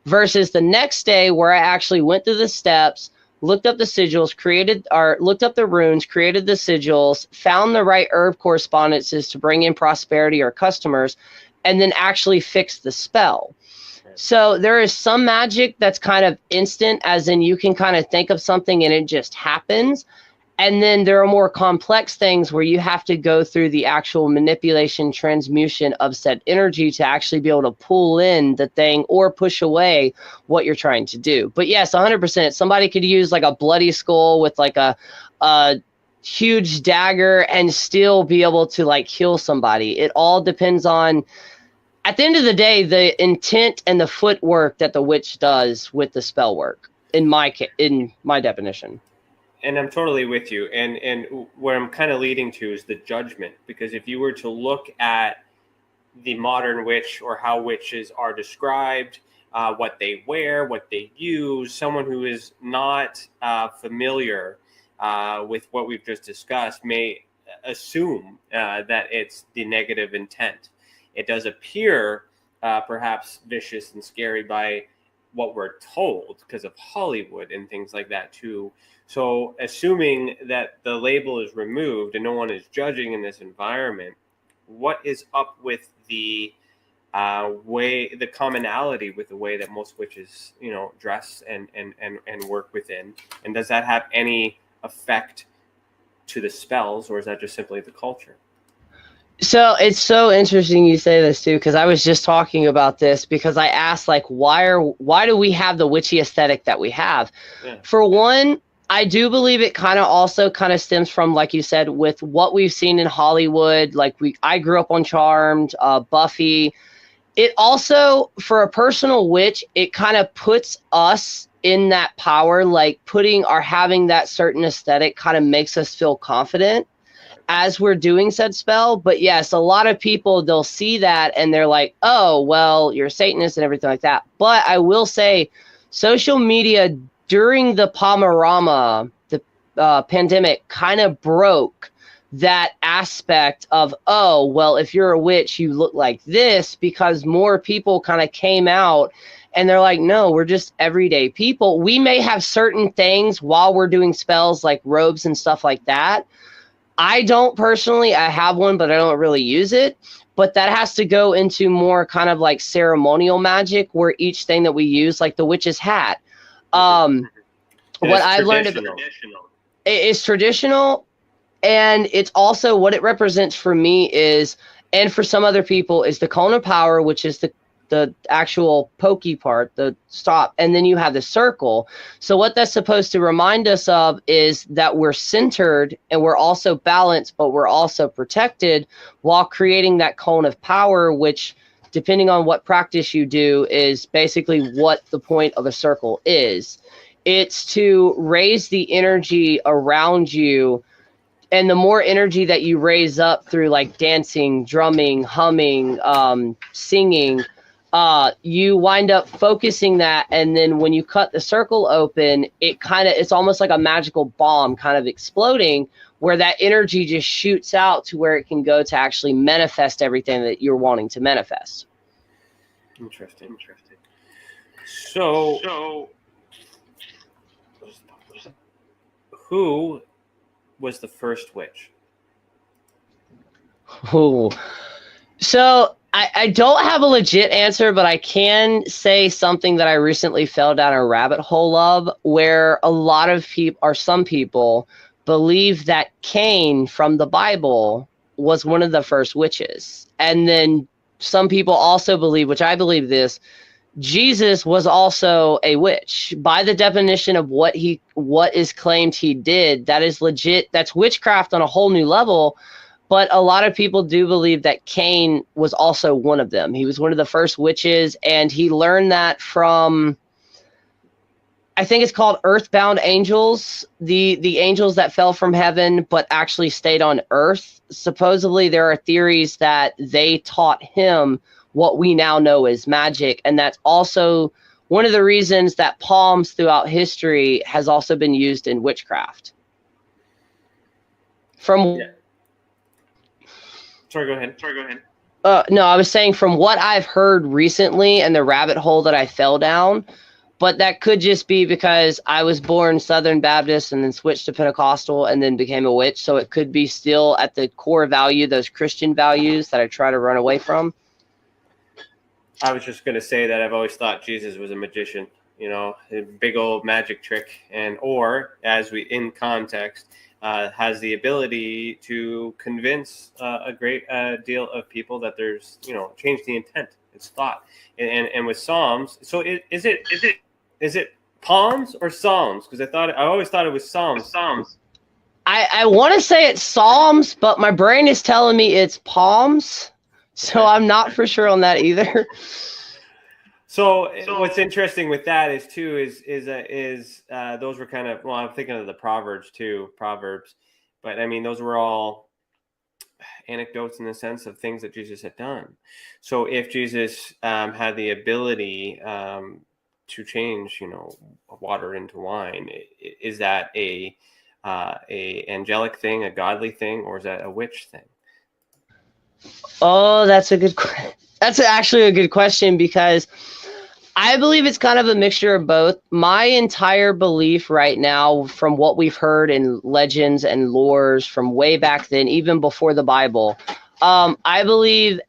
versus the next day where I actually went through the steps, looked up the sigils, looked up the runes, created the sigils, found the right herb correspondences to bring in prosperity or customers, and then actually fixed the spell. So there is some magic that's kind of instant, as in you can kind of think of something and it just happens. And then there are more complex things where you have to go through the actual manipulation, transmutation of said energy to actually be able to pull in the thing or push away what you're trying to do. But yes, 100%. Somebody could use like a bloody skull with like a huge dagger and still be able to like heal somebody. It all depends on, at the end of the day, the intent and the footwork that the witch does with the spell work, in my definition. And I'm totally with you. And where I'm kind of leading to is the judgment. Because if you were to look at the modern witch, or how witches are described, what they wear, what they use, someone who is not familiar with what we've just discussed may assume that it's the negative intent. It does appear perhaps vicious and scary by what we're told because of Hollywood and things like that too. So assuming that the label is removed and no one is judging in this environment, what is up with the the commonality with the way that most witches, dress and work within? And does that have any effect to the spells, or is that just simply the culture? So it's so interesting you say this too, because I was just talking about this, because I asked, like, why do we have the witchy aesthetic that we have? Yeah. For one, I do believe it kind of stems from, like you said, with what we've seen in Hollywood. Like I grew up on Charmed, Buffy. It also, for a personal witch, it kind of puts us in that power, like having that certain aesthetic kind of makes us feel confident as we're doing said spell. But yes, a lot of people, they'll see that and they're like, oh, well, you're a Satanist and everything like that. But I will say, social media during the Palmarama, the pandemic, kind of broke that aspect of, oh, well, if you're a witch, you look like this, because more people kind of came out and they're like, no, we're just everyday people. We may have certain things while we're doing spells like robes and stuff like that, I don't personally. I have one, but I don't really use it. But that has to go into more kind of like ceremonial magic, where each thing that we use, like the witch's hat. What I've learned is traditional, and it's also what it represents for me is, and for some other people, is the cone of power, which is the actual pokey part, the stop, and then you have the circle. So what that's supposed to remind us of is that we're centered and we're also balanced, but we're also protected while creating that cone of power, which, depending on what practice you do, is basically what the point of a circle is. It's to raise the energy around you, and the more energy that you raise up through like dancing, drumming, humming, singing, you wind up focusing that, and then when you cut the circle open, it's almost like a magical bomb kind of exploding, where that energy just shoots out to where it can go to actually manifest everything that you're wanting to manifest. Interesting. So who was the first witch? Ooh. So I don't have a legit answer, but I can say something that I recently fell down a rabbit hole of, where a lot of people, or some people, believe that Cain from the Bible was one of the first witches. And then some people also believe, which I believe this, Jesus was also a witch. By the definition of what is claimed he did, that is legit. That's witchcraft on a whole new level. But a lot of people do believe that Cain was also one of them. He was one of the first witches, and he learned that from, I think it's called earthbound angels, the angels that fell from heaven but actually stayed on earth. Supposedly there are theories that they taught him what we now know as magic, and that's also one of the reasons that palms throughout history has also been used in witchcraft. Sorry, go ahead. No, I was saying from what I've heard recently and the rabbit hole that I fell down, but that could just be because I was born Southern Baptist and then switched to Pentecostal and then became a witch. So it could be still at the core value, those Christian values that I try to run away from. I was just going to say that I've always thought Jesus was a magician, a big old magic trick, or as we in context, has the ability to convince a great deal of people that there's, change the intent, it's thought, and with Psalms. So is it Palms or Psalms? Because I always thought it was Psalms. I want to say it's Psalms, but my brain is telling me it's Palms, so I'm not for sure on that either. So what's interesting with that is those were kind of, I'm thinking of the Proverbs, but I mean, those were all anecdotes in the sense of things that Jesus had done. So if Jesus had the ability to change, water into wine, is that a angelic thing, a godly thing, or is that a witch thing? Oh, that's actually a good question, because I believe it's kind of a mixture of both. My entire belief right now, from what we've heard in legends and lores from way back then, even before the Bible, I believe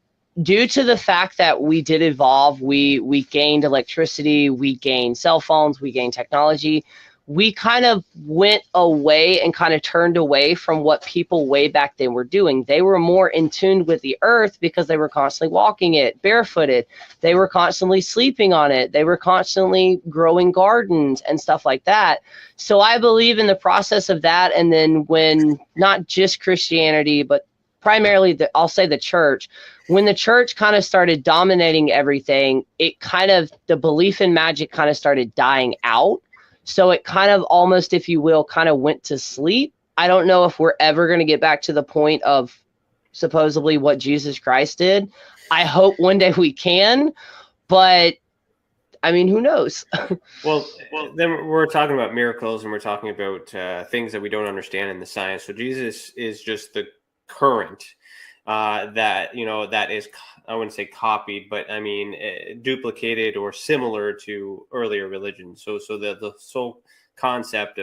due to the fact that we did evolve, we gained electricity, we gained cell phones, we gained technology. We kind of went away and kind of turned away from what people way back then were doing. They were more in tune with the earth because they were constantly walking it barefooted. They were constantly sleeping on it. They were constantly growing gardens and stuff like that. So I believe in the process of that. And then when not just Christianity, but primarily I'll say the church, when the church kind of started dominating everything, the belief in magic kind of started dying out. So it kind of almost, if you will, kind of went to sleep. I don't know if we're ever going to get back to the point of supposedly what Jesus Christ did. I hope one day we can, but I mean, who knows? Well, then we're talking about miracles, and we're talking about things that we don't understand in the science. So Jesus is just the current that is, I wouldn't say copied, but I mean duplicated or similar to earlier religions. So the sole concept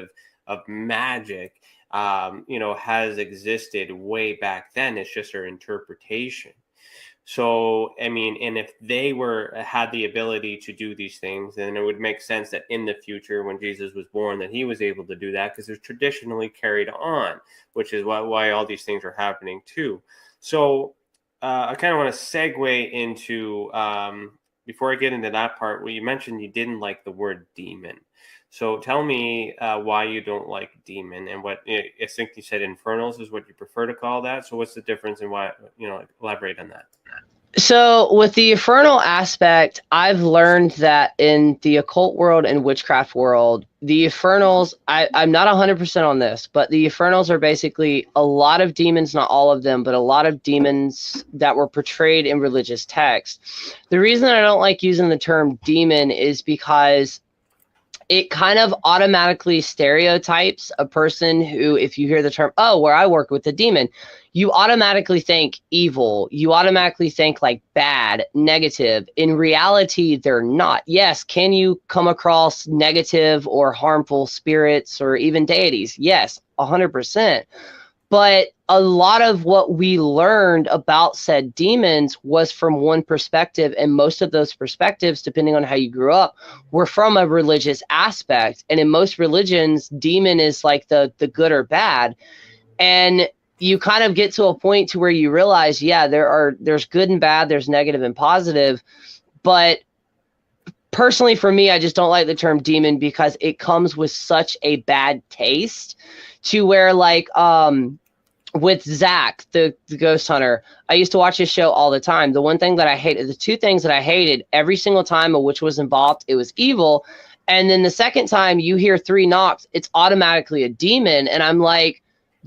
of magic has existed way back then. It's just our interpretation. So, I mean, and if they had the ability to do these things, then it would make sense that in the future, when Jesus was born, that he was able to do that, because it's traditionally carried on, which is why all these things are happening too. So I kind of want to segue into, before I get into that part, where you mentioned you didn't like the word demon. So tell me why you don't like demon, and what I think you said infernals is what you prefer to call that. So what's the difference, and why, elaborate on that. So with the infernal aspect, I've learned that in the occult world and witchcraft world, the infernals, I'm not 100% on this, but the infernals are basically a lot of demons, not all of them, but a lot of demons that were portrayed in religious texts. The reason I don't like using the term demon is because it kind of automatically stereotypes a person who, if you hear the term, oh, where I work with a demon, you automatically think evil. You automatically think like bad, negative. In reality, they're not. Yes, can you come across negative or harmful spirits or even deities? Yes, 100%. But a lot of what we learned about said demons was from one perspective, and most of those perspectives, depending on how you grew up, were from a religious aspect. And in most religions, demon is like the good or bad. And you kind of get to a point to where you realize, yeah, there's good and bad, there's negative and positive. But personally, for me, I just don't like the term demon because it comes with such a bad taste, to where, like, with Zach, the ghost hunter, I used to watch his show all the time. The one thing that I hated, the two things that I hated every single time a witch was involved, it was evil. And then the second time you hear 3 knocks, it's automatically a demon. And I'm like,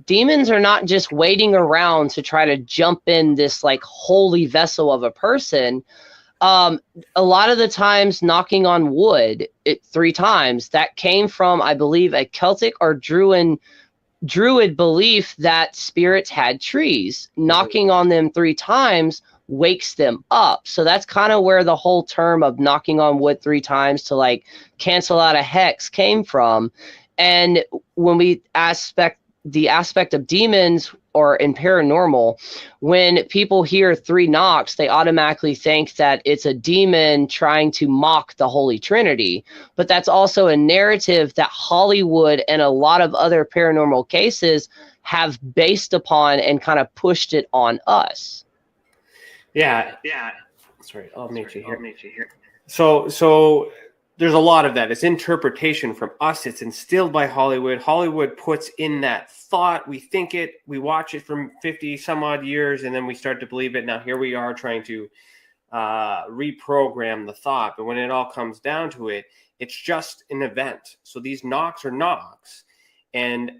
demons are not just waiting around to try to jump in this like holy vessel of a person. A lot of the times knocking on wood 3 times, that came from, I believe, a Celtic or Druid belief that spirits had trees. Knocking on them 3 times wakes them up. So that's kind of where the whole term of knocking on wood 3 times to like cancel out a hex came from. And when we the aspect of demons or in paranormal, when people hear 3 knocks, they automatically think that it's a demon trying to mock the Holy Trinity. But that's also a narrative that Hollywood and a lot of other paranormal cases have based upon and kind of pushed it on us. Yeah. Sorry, I'll meet you here. So there's a lot of that. It's interpretation from us. It's instilled by Hollywood. Hollywood puts in that thought. We think it. We watch it from 50 some odd years, and then we start to believe it. Now here we are trying to reprogram the thought. But when it all comes down to it, it's just an event. So these knocks are knocks, and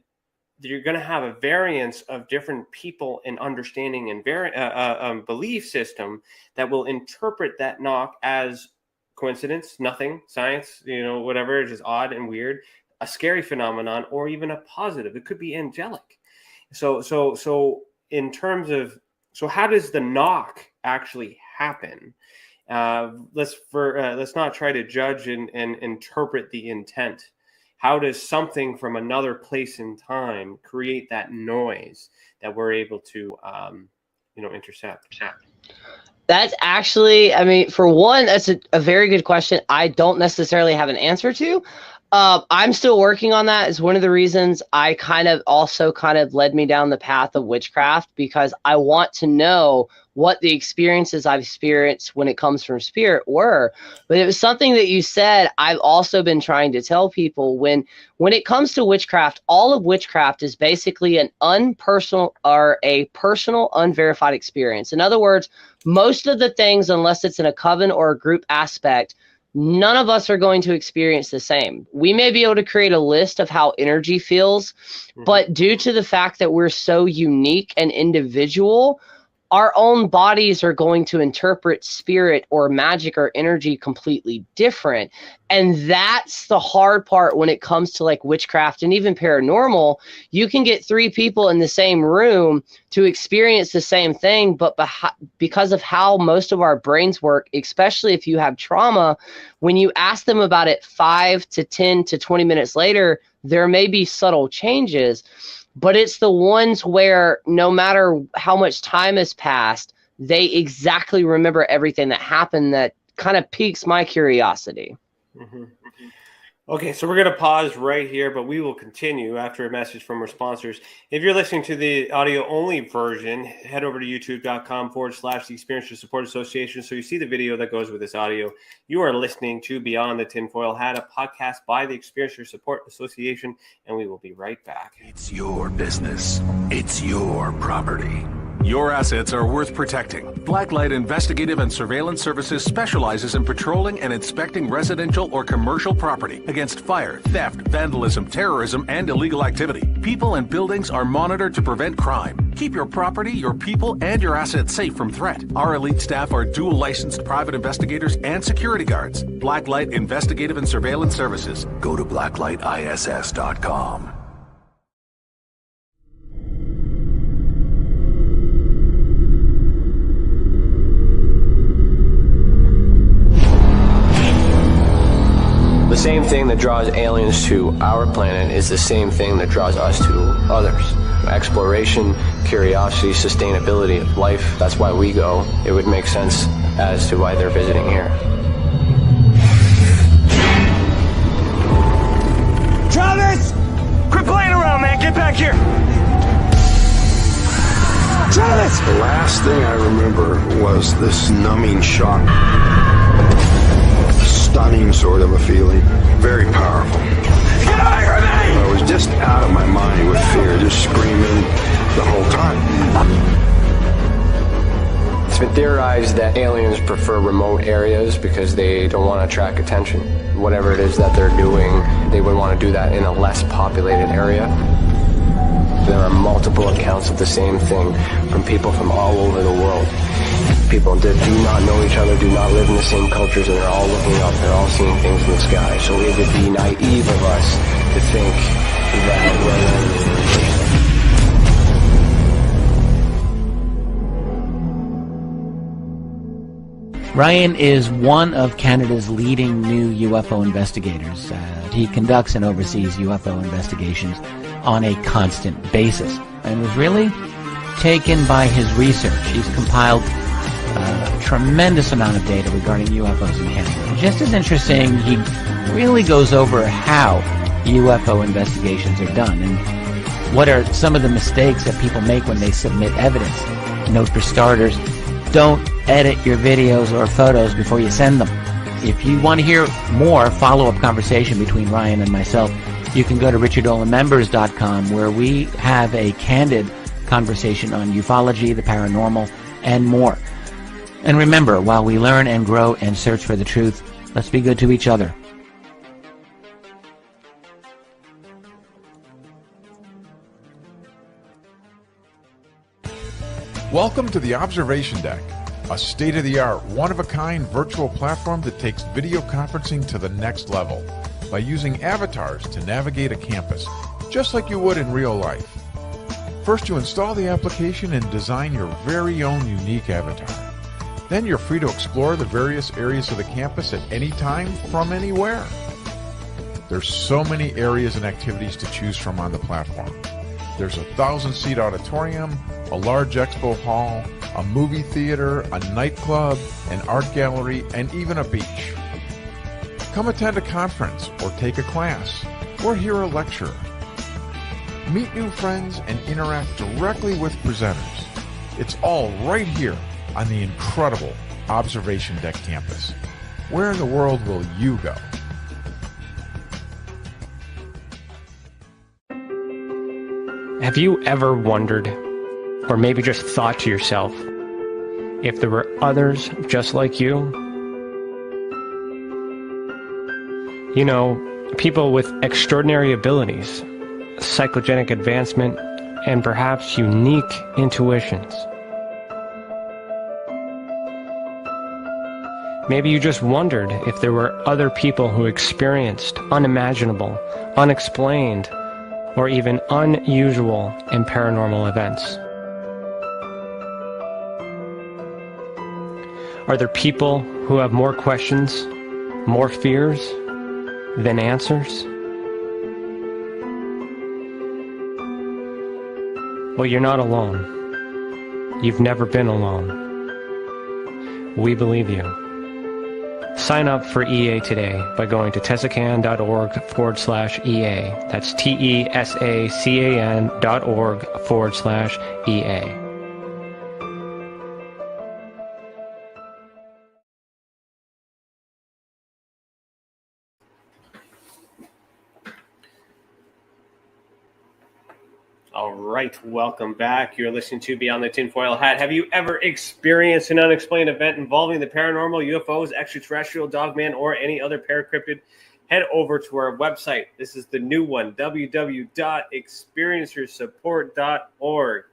you're going to have a variance of different people in understanding and belief system that will interpret that knock as coincidence, nothing, science, whatever, it's just odd and weird, a scary phenomenon, or even a positive. It could be angelic. So in terms of, how does the knock actually happen? Let's not try to judge and interpret the intent. How does something from another place in time create that noise that we're able to, intercept? That's actually, I mean, for one, that's a very good question. I don't necessarily have an answer to. I'm still working on that. It's one of the reasons I kind of led me down the path of witchcraft, because I want to know what the experiences I've experienced when it comes from spirit were. But it was something that you said I've also been trying to tell people. When it comes to witchcraft, all of witchcraft is basically an unpersonal or a personal, unverified experience. In other words, most of the things, unless it's in a coven or a group aspect, none of us are going to experience the same. We may be able to create a list of how energy feels, but due to the fact that we're so unique and individual, our own bodies are going to interpret spirit or magic or energy completely different. And that's the hard part when it comes to like witchcraft and even paranormal. You can get 3 people in the same room to experience the same thing, but because of how most of our brains work, especially if you have trauma, when you ask them about it 5 to 10 to 20 minutes later, there may be subtle changes. But it's the ones where no matter how much time has passed, they exactly remember everything that happened. That kind of piques my curiosity. Mm-hmm. Okay, so we're going to pause right here, but we will continue after a message from our sponsors. If you're listening to the audio-only version, head over to youtube.com/The Experiencer Support Association so you see the video that goes with this audio. You are listening to Beyond the Tinfoil Hat, a podcast by the Experiencer Support Association, and we will be right back. It's your business. It's your property. Your assets are worth protecting. Blacklight Investigative and Surveillance Services specializes in patrolling and inspecting residential or commercial property against fire, theft, vandalism, terrorism, and illegal activity. People and buildings are monitored to prevent crime. Keep your property, your people, and your assets safe from threat. Our elite staff are dual licensed private investigators and security guards. Blacklight Investigative and Surveillance Services. Go to blacklightiss.com. The same thing that draws aliens to our planet is the same thing that draws us to others. Exploration, curiosity, sustainability of life. That's why we go. It would make sense as to why they're visiting here. Travis! Quit playing around, man. Get back here. Travis! The last thing I remember was this numbing shock. Stunning sort of a feeling. Very powerful. Get away from me! I was just out of my mind with fear, just screaming the whole time. It's been theorized that aliens prefer remote areas because they don't want to attract attention. Whatever it is that they're doing, they would want to do that in a less populated area. There are multiple accounts of the same thing from people from all over the world. People that do not know each other, do not live in the same cultures, and they're all looking up, they're all seeing things in the sky. So it would be naive of us to think that Ryan is one of Canada's leading new UFO investigators. He conducts and oversees UFO investigations on a constant basis and was really taken by his research. He's compiled a tremendous amount of data regarding UFOs in Canada. And just as interesting, he really goes over how UFO investigations are done and what are some of the mistakes that people make when they submit evidence. Note for starters, don't edit your videos or photos before you send them. If you want to hear more follow-up conversation between Ryan and myself, you can go to richardolanmembers.com where we have a candid conversation on ufology, the paranormal, and more. And remember, while we learn and grow and search for the truth, let's be good to each other. Welcome to the Observation Deck, a state-of-the-art, one-of-a-kind virtual platform that takes video conferencing to the next level by using avatars to navigate a campus, just like you would in real life. First, you install the application and design your very own unique avatar. Then you're free to explore the various areas of the campus at any time from anywhere. There's so many areas and activities to choose from on the platform. There's a 1,000-seat auditorium, a large expo hall, a movie theater, a nightclub, an art gallery, and even a beach. Come attend a conference or take a class or hear a lecture. Meet new friends and interact directly with presenters. It's all right here on the incredible Observation Deck campus. Where in the world will you go? Have you ever wondered, or maybe just thought to yourself, if there were others just like you? You know, people with extraordinary abilities, psychogenic advancement, and perhaps unique intuitions. Maybe you just wondered if there were other people who experienced unimaginable, unexplained, or even unusual and paranormal events. Are there people who have more questions, more fears than answers? Well, you're not alone. You've never been alone. We believe you. Sign up for EA today by going to tesacan.org/EA. That's TESACAN.org/EA. All right, welcome back. You're listening to Beyond the Tinfoil Hat. Have you ever experienced an unexplained event involving the paranormal, UFOs, extraterrestrial, dogman, or any other paracryptid? Head over to our website. This is the new one, www.experiencersupport.org,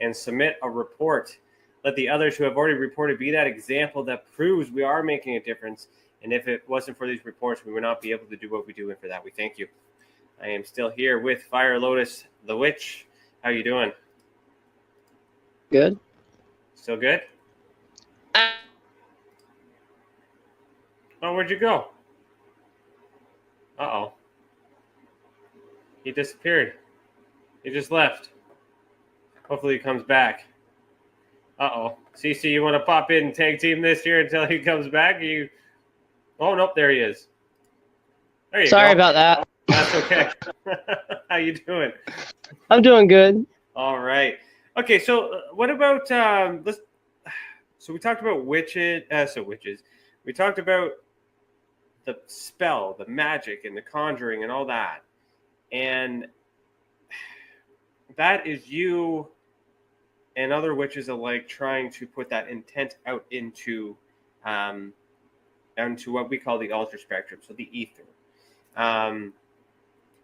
and submit a report. Let the others who have already reported be that example that proves we are making a difference. And if it wasn't for these reports, we would not be able to do what we do. And for that, we thank you. I am still here with Fire Lotus the Witch. How you doing? Good. Still good? Oh, where'd you go? Uh-oh. He disappeared. He just left. Hopefully he comes back. Uh-oh. Stacey, you want to pop in and tag team this year until he comes back? Oh, nope, there he is. There you go. Sorry about that. That's okay. How you doing? I'm doing good. All right. Okay, so what about so we talked about witches. We talked about the spell, the magic, and the conjuring, and all that. And that is you and other witches alike trying to put that intent out into what we call the ultra spectrum, so the ether,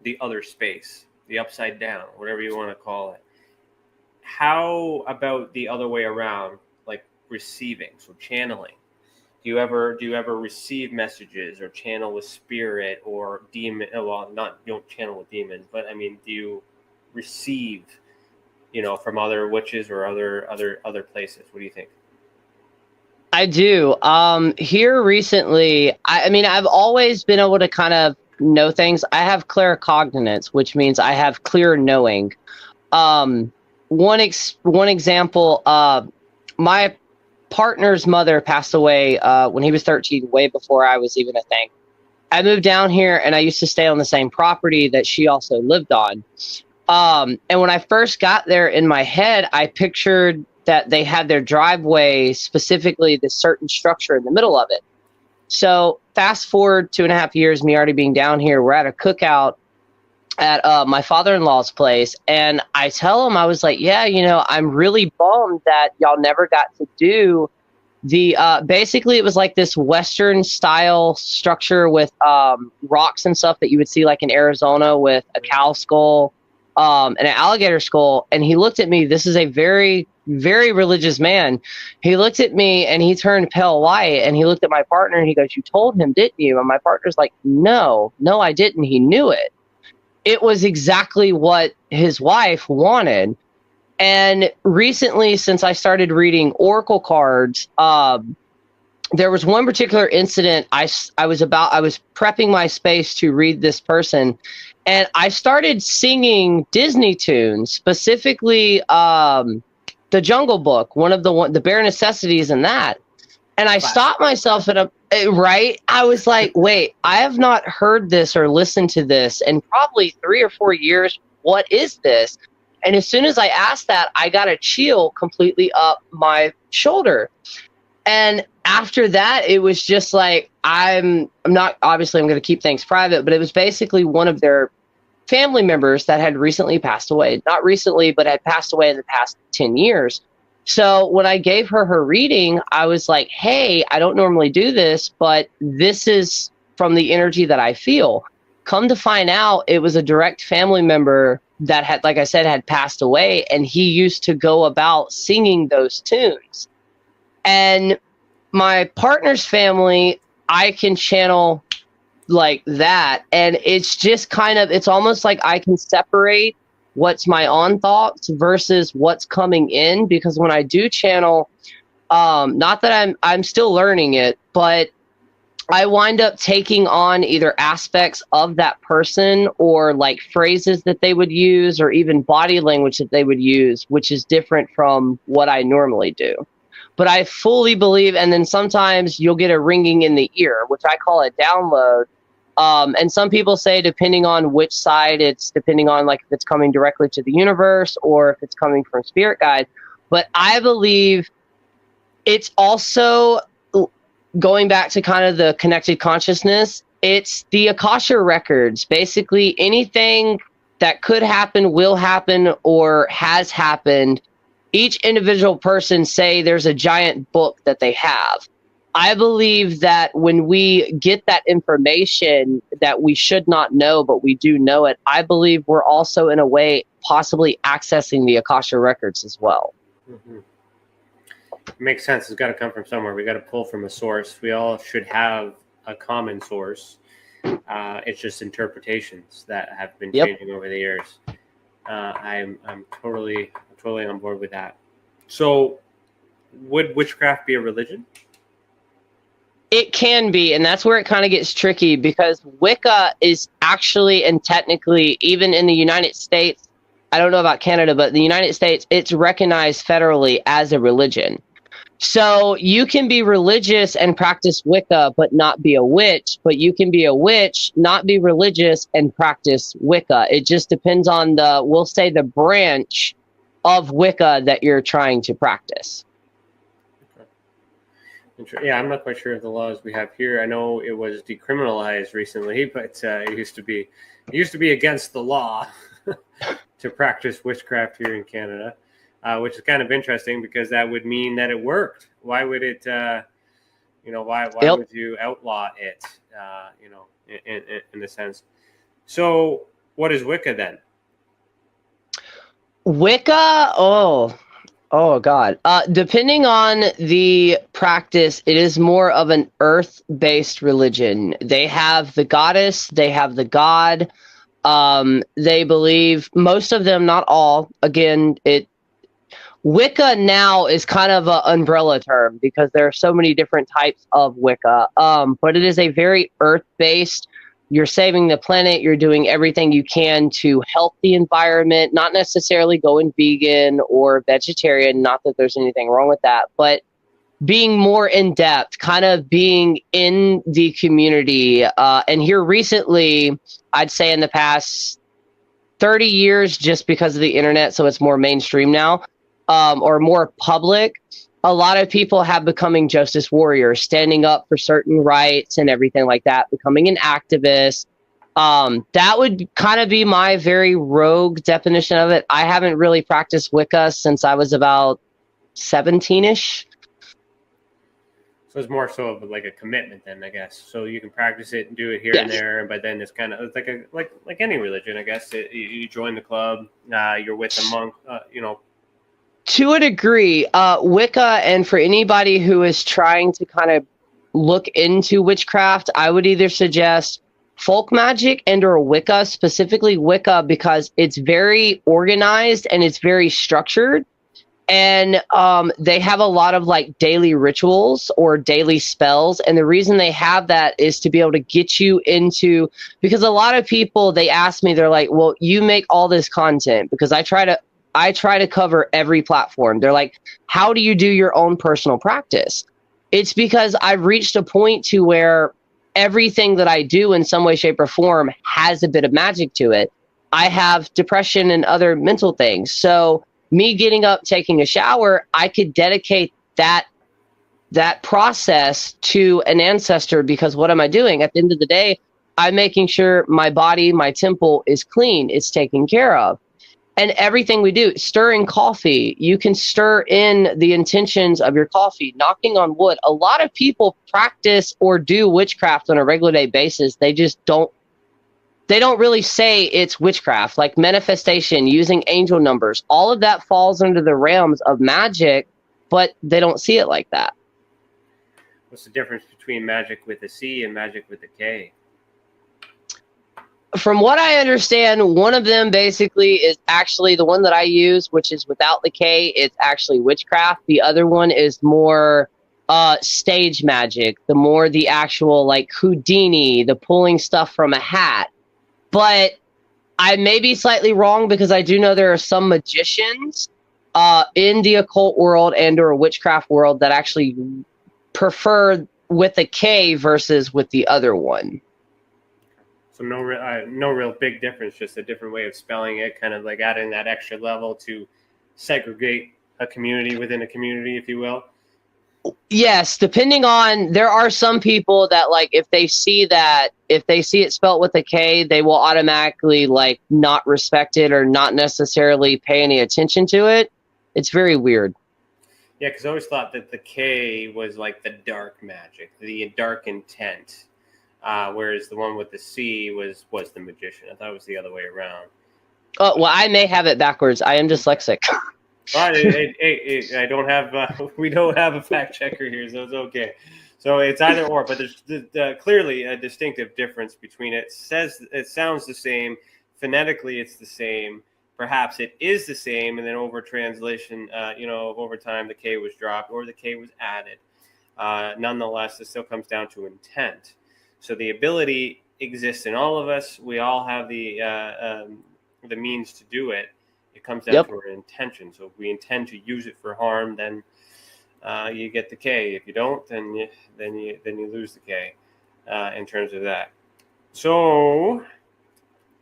the other space, the upside down, whatever you want to call it. How about the other way around, like receiving, so channeling? Do you ever receive messages or channel with spirit or demon? Well, you don't channel with demons, but I mean, do you receive, from other witches or other places? What do you think? I do. Here recently, I've always been able to kind of know things. I have claircognizance, which means I have clear knowing. One example, my partner's mother passed away when he was 13, way before I was even a thing. I moved down here and I used to stay on the same property that she also lived on. And when I first got there, in my head, I pictured that they had their driveway, specifically this certain structure in the middle of it. So fast forward 2.5 years, me already being down here, we're at a cookout at my father-in-law's place. And I tell him, I was like, yeah, I'm really bummed that y'all never got to do the, basically it was like this Western style structure with rocks and stuff that you would see like in Arizona with a cow skull and an alligator skull. And he looked at me, this is a very, very religious man. He looked at me and he turned pale white and he looked at my partner and he goes, you told him, didn't you? And my partner's like, no, I didn't. He knew it. It was exactly what his wife wanted. And recently, since I started reading oracle cards, there was one particular incident. I was prepping my space to read this person, and I started singing Disney tunes, specifically the Jungle Book, one of the bare necessities in that. And I stopped myself right? I was like, wait, I have not heard this or listened to this in probably 3 or 4 years. What is this? And as soon as I asked that, I got a chill completely up my shoulder. And after that, it was just like, I'm going to keep things private, but it was basically one of their family members that had recently passed away. Not recently, but had passed away in the past 10 years. So when I gave her reading, I was like, hey, I don't normally do this, but this is from the energy that I feel. Come to find out, it was a direct family member that had, like I said, had passed away, and he used to go about singing those tunes. And my partner's family, I can channel like that. And it's just it's almost like I can separate what's my own thoughts versus what's coming in, because when I do channel, not that I'm still learning it, but I wind up taking on either aspects of that person or like phrases that they would use or even body language that they would use, which is different from what I normally do. But I fully believe, and then sometimes you'll get a ringing in the ear, which I call a download. And some people say, depending on which side, it's depending on like if it's coming directly to the universe or if it's coming from spirit guide. But I believe it's also going back to kind of the connected consciousness. It's the Akasha records. Basically, anything that could happen, will happen, or has happened. Each individual person say there's a giant book that they have. I believe that when we get that information that we should not know, but we do know it, I believe we're also in a way possibly accessing the Akasha records as well. Mm-hmm. Makes sense. It's got to come from somewhere. We got to pull from a source. We all should have a common source. It's just interpretations that have been changing over the years. I'm totally on board with that. So, would witchcraft be a religion? It can be, and that's where it kind of gets tricky because Wicca is actually and technically, even in the United States, I don't know about Canada, but in the United States, it's recognized federally as a religion. So you can be religious and practice Wicca, but not be a witch. But you can be a witch, not be religious, and practice Wicca. It just depends on the, we'll say, the branch of Wicca that you're trying to practice. Yeah, I'm not quite sure of the laws we have here. I know it was decriminalized recently, but it used to be against the law to practice witchcraft here in Canada. Which is kind of interesting because that would mean that it worked. Why would it, why would you outlaw it, in a sense? So what is Wicca then? Wicca, oh God. Depending on the practice, it is more of an earth-based religion. They have the goddess, they have the god. They believe, most of them, not all, again, Wicca now is kind of an umbrella term because there are so many different types of Wicca. But it is a very earth-based. You're saving the planet. You're doing everything you can to help the environment, not necessarily going vegan or vegetarian. Not that there's anything wrong with that, but being more in depth, kind of being in the community. And here recently, I'd say in the past 30 years, just because of the internet, so it's more mainstream now. Or more public, a lot of people have becoming justice warriors, standing up for certain rights and everything like that, becoming an activist. That would kind of be my very rogue definition of it. I haven't really practiced Wicca since I was about 17-ish. So it's more so of like a commitment then, I guess. So you can practice it and do it here and there, but then it's kind of like any religion, I guess. You join the club, you're with a monk, To a degree, Wicca, and for anybody who is trying to kind of look into witchcraft, I would either suggest folk magic and or Wicca, specifically Wicca, because it's very organized and it's very structured. And they have a lot of like daily rituals or daily spells. And the reason they have that is to be able to get you into, because a lot of people, they ask me, they're like, well, you make all this content, because I try to cover every platform. They're like, how do you do your own personal practice? It's because I've reached a point to where everything that I do in some way, shape, or form has a bit of magic to it. I have depression and other mental things. So me getting up, taking a shower, I could dedicate that process to an ancestor, because what am I doing? At the end of the day, I'm making sure my body, my temple is clean, it's taken care of. And everything we do, stirring coffee, you can stir in the intentions of your coffee, knocking on wood. A lot of people practice or do witchcraft on a regular day basis. They just don't really say it's witchcraft, like manifestation, using angel numbers. All of that falls under the realms of magic, but they don't see it like that. What's the difference between magic with a C and magic with a K? From what I understand, one of them basically is actually the one that I use, which is without the K. It's actually witchcraft. The other one is more stage magic, the more the actual like Houdini, the pulling stuff from a hat. But I may be slightly wrong because I do know there are some magicians in the occult world and or witchcraft world that actually prefer with a K versus with the other one. So no real big difference, just a different way of spelling it, kind of like adding that extra level to segregate a community within a community, if you will. Yes, depending on, there are some people that like if they see it spelled with a K, they will automatically like not respect it or not necessarily pay any attention to it. It's very weird. Yeah, because I always thought that the K was like the dark magic, the dark intent, whereas the one with the C was the magician. I thought it was the other way around. Oh, well, I may have it backwards. I am dyslexic. I don't have. We don't have a fact checker here, so it's okay. So it's either or, but there's clearly a distinctive difference between it. It sounds the same phonetically. It's the same. Perhaps it is the same, and then over translation, over time the K was dropped or the K was added. Nonetheless, it still comes down to intent. So the ability exists in all of us. We all have the means to do it. It comes down to our intention. So if we intend to use it for harm, then you get the K. If you don't, then you lose the K in terms of that. So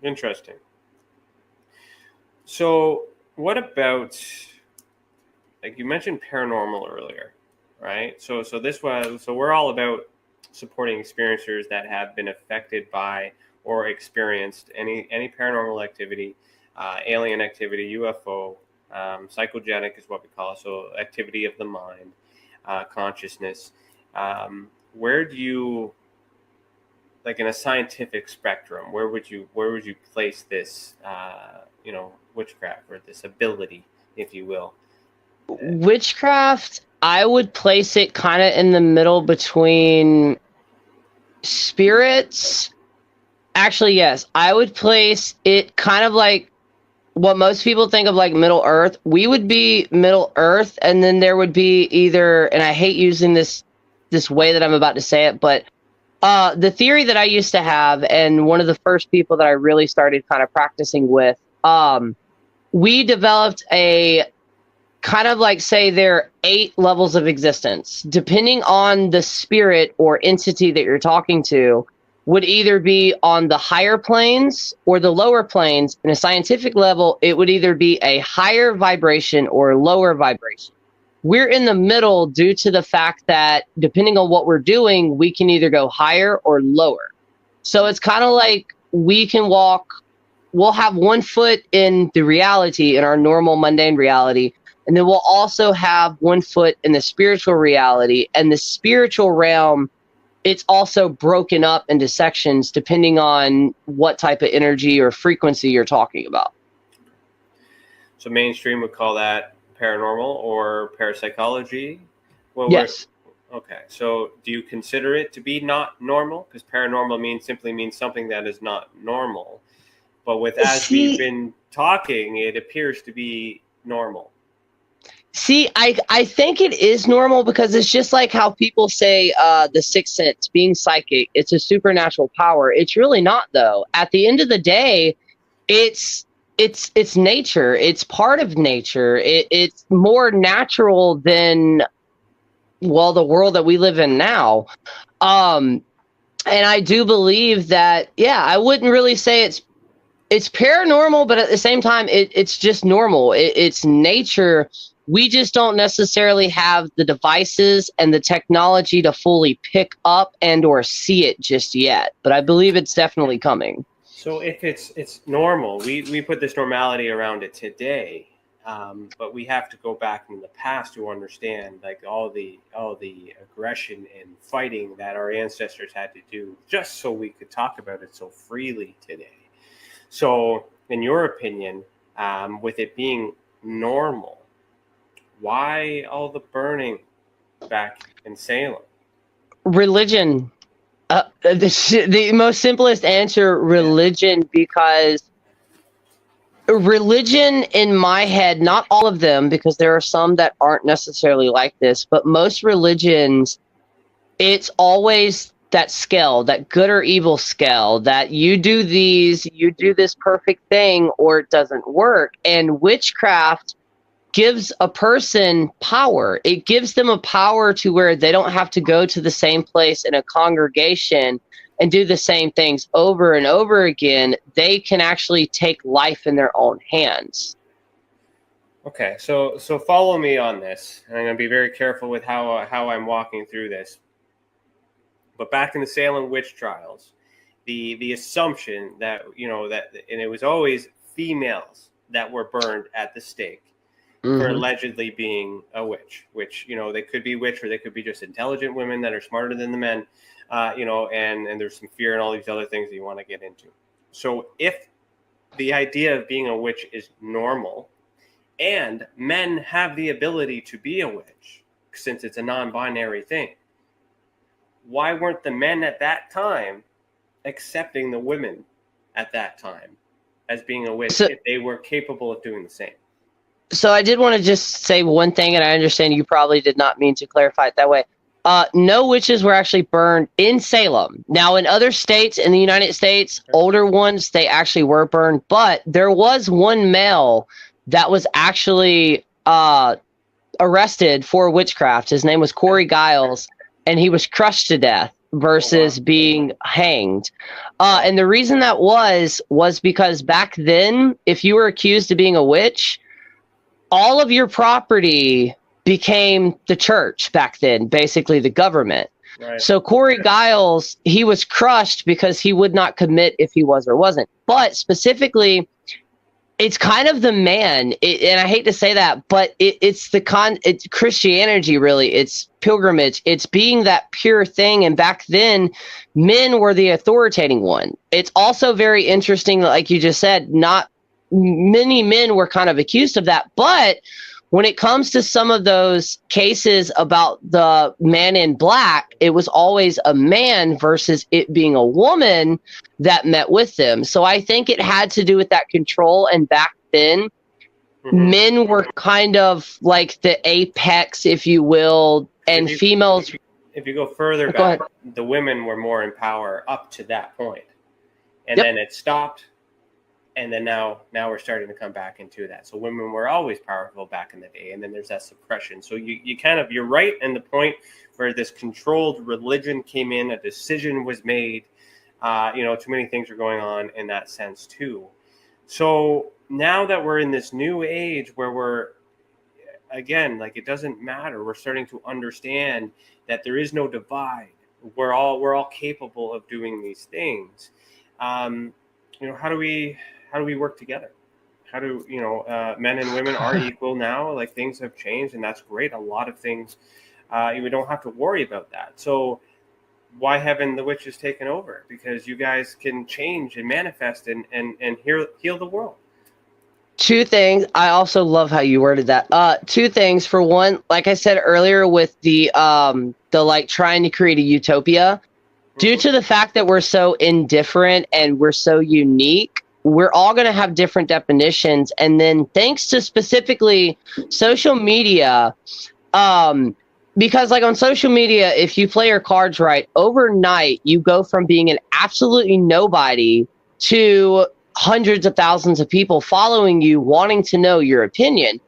interesting. So what about, like you mentioned paranormal earlier, right? So we're all about supporting experiencers that have been affected by or experienced any paranormal activity, alien activity, UFO, psychogenic is what we call it. So activity of the mind, consciousness. Where do you, like in a scientific spectrum, where would you place this, witchcraft or this ability, if you will? Witchcraft, I would place it kind of in the middle between spirits. Actually, yes, I would place it kind of like what most people think of like Middle Earth. We would be Middle Earth, and then there would be either, and I hate using this way that I'm about to say it, but the theory that I used to have, and one of the first people that I really started kind of practicing with, we developed a kind of like, say there are 8 levels of existence. Depending on the spirit or entity that you're talking to, would either be on the higher planes or the lower planes. In a scientific level, it would either be a higher vibration or lower vibration. We're in the middle due to the fact that depending on what we're doing, we can either go higher or lower. So it's kind of like we can walk, we'll have one foot in the reality, in our normal mundane reality, and then we'll also have one foot in the spiritual reality. And the spiritual realm, it's also broken up into sections depending on what type of energy or frequency you're talking about. So mainstream would call that paranormal or parapsychology? Well, yes. Okay. So do you consider it to be not normal? Because paranormal simply means something that is not normal. But as we've been talking, it appears to be normal. See, I think it is normal because it's just like how people say the sixth sense, being psychic, it's a supernatural power. It's really not, though. At the end of the day, it's nature. It's part of nature. It's more natural than, well, the world that we live in now. And I do believe that, yeah, I wouldn't really say it's paranormal, but at the same time, it's just normal. It's nature. We just don't necessarily have the devices and the technology to fully pick up and or see it just yet. But I believe it's definitely coming. So if it's normal, we put this normality around it today, but we have to go back in the past to understand like all the aggression and fighting that our ancestors had to do just so we could talk about it so freely today. So in your opinion, with it being normal, why all the burning back in Salem? Religion. The most simplest answer, religion, because religion in my head, not all of them, because there are some that aren't necessarily like this, but most religions, it's always that scale, that good or evil scale, that you do this perfect thing or it doesn't work. And witchcraft gives a person power. It gives them a power to where they don't have to go to the same place in a congregation and do the same things over and over again. They can actually take life in their own hands. Okay, so follow me on this. And I'm going to be very careful with how I'm walking through this. But back in the Salem witch trials, the assumption that, and it was always females that were burned at the stake for allegedly being a witch, which, they could be witch or they could be just intelligent women that are smarter than the men, and there's some fear and all these other things that you want to get into. So if the idea of being a witch is normal and men have the ability to be a witch, since it's a non-binary thing, why weren't the men at that time accepting the women at that time as being a witch if they were capable of doing the same? So I did want to just say one thing, and I understand you probably did not mean to clarify it that way. No witches were actually burned in Salem. Now, in other states in the United States, older ones, they actually were burned. But there was one male that was actually arrested for witchcraft. His name was Corey Giles, and he was crushed to death versus being hanged. And the reason that was because back then, if you were accused of being a witch, all of your property became the church back then, basically the government. Right. So Corey Giles, he was crushed because he would not commit if he was or wasn't. But specifically, it's kind of the man, and I hate to say that, but it's Christianity, really. It's pilgrimage. It's being that pure thing. And back then, men were the authoritating one. It's also very interesting, like you just said, not many men were kind of accused of that. But when it comes to some of those cases about the man in black, it was always a man versus it being a woman that met with them. So I think it had to do with that control. And back then, men were kind of like the apex, if you will, and females. If you go further back, the women were more in power up to that point. And then it stopped. And then now we're starting to come back into that. So women were always powerful back in the day, and then there's that suppression. So you're right in the point where this controlled religion came in, a decision was made. Too many things are going on in that sense too. So now that we're in this new age where we're, again, like it doesn't matter. We're starting to understand that there is no divide. We're all capable of doing these things. How do we work together? How do, men and women are equal now? Like things have changed, and that's great. A lot of things, we don't have to worry about that. So why haven't the witches taken over? Because you guys can change and manifest and heal the world. Two things. I also love how you worded that. Two things. For one, like I said earlier, with the like trying to create a utopia, due to the fact that we're so indifferent and we're so unique, we're all going to have different definitions. And then thanks to specifically social media, because like on social media, if you play your cards right, overnight, you go from being an absolutely nobody to hundreds of thousands of people following you, wanting to know your opinion.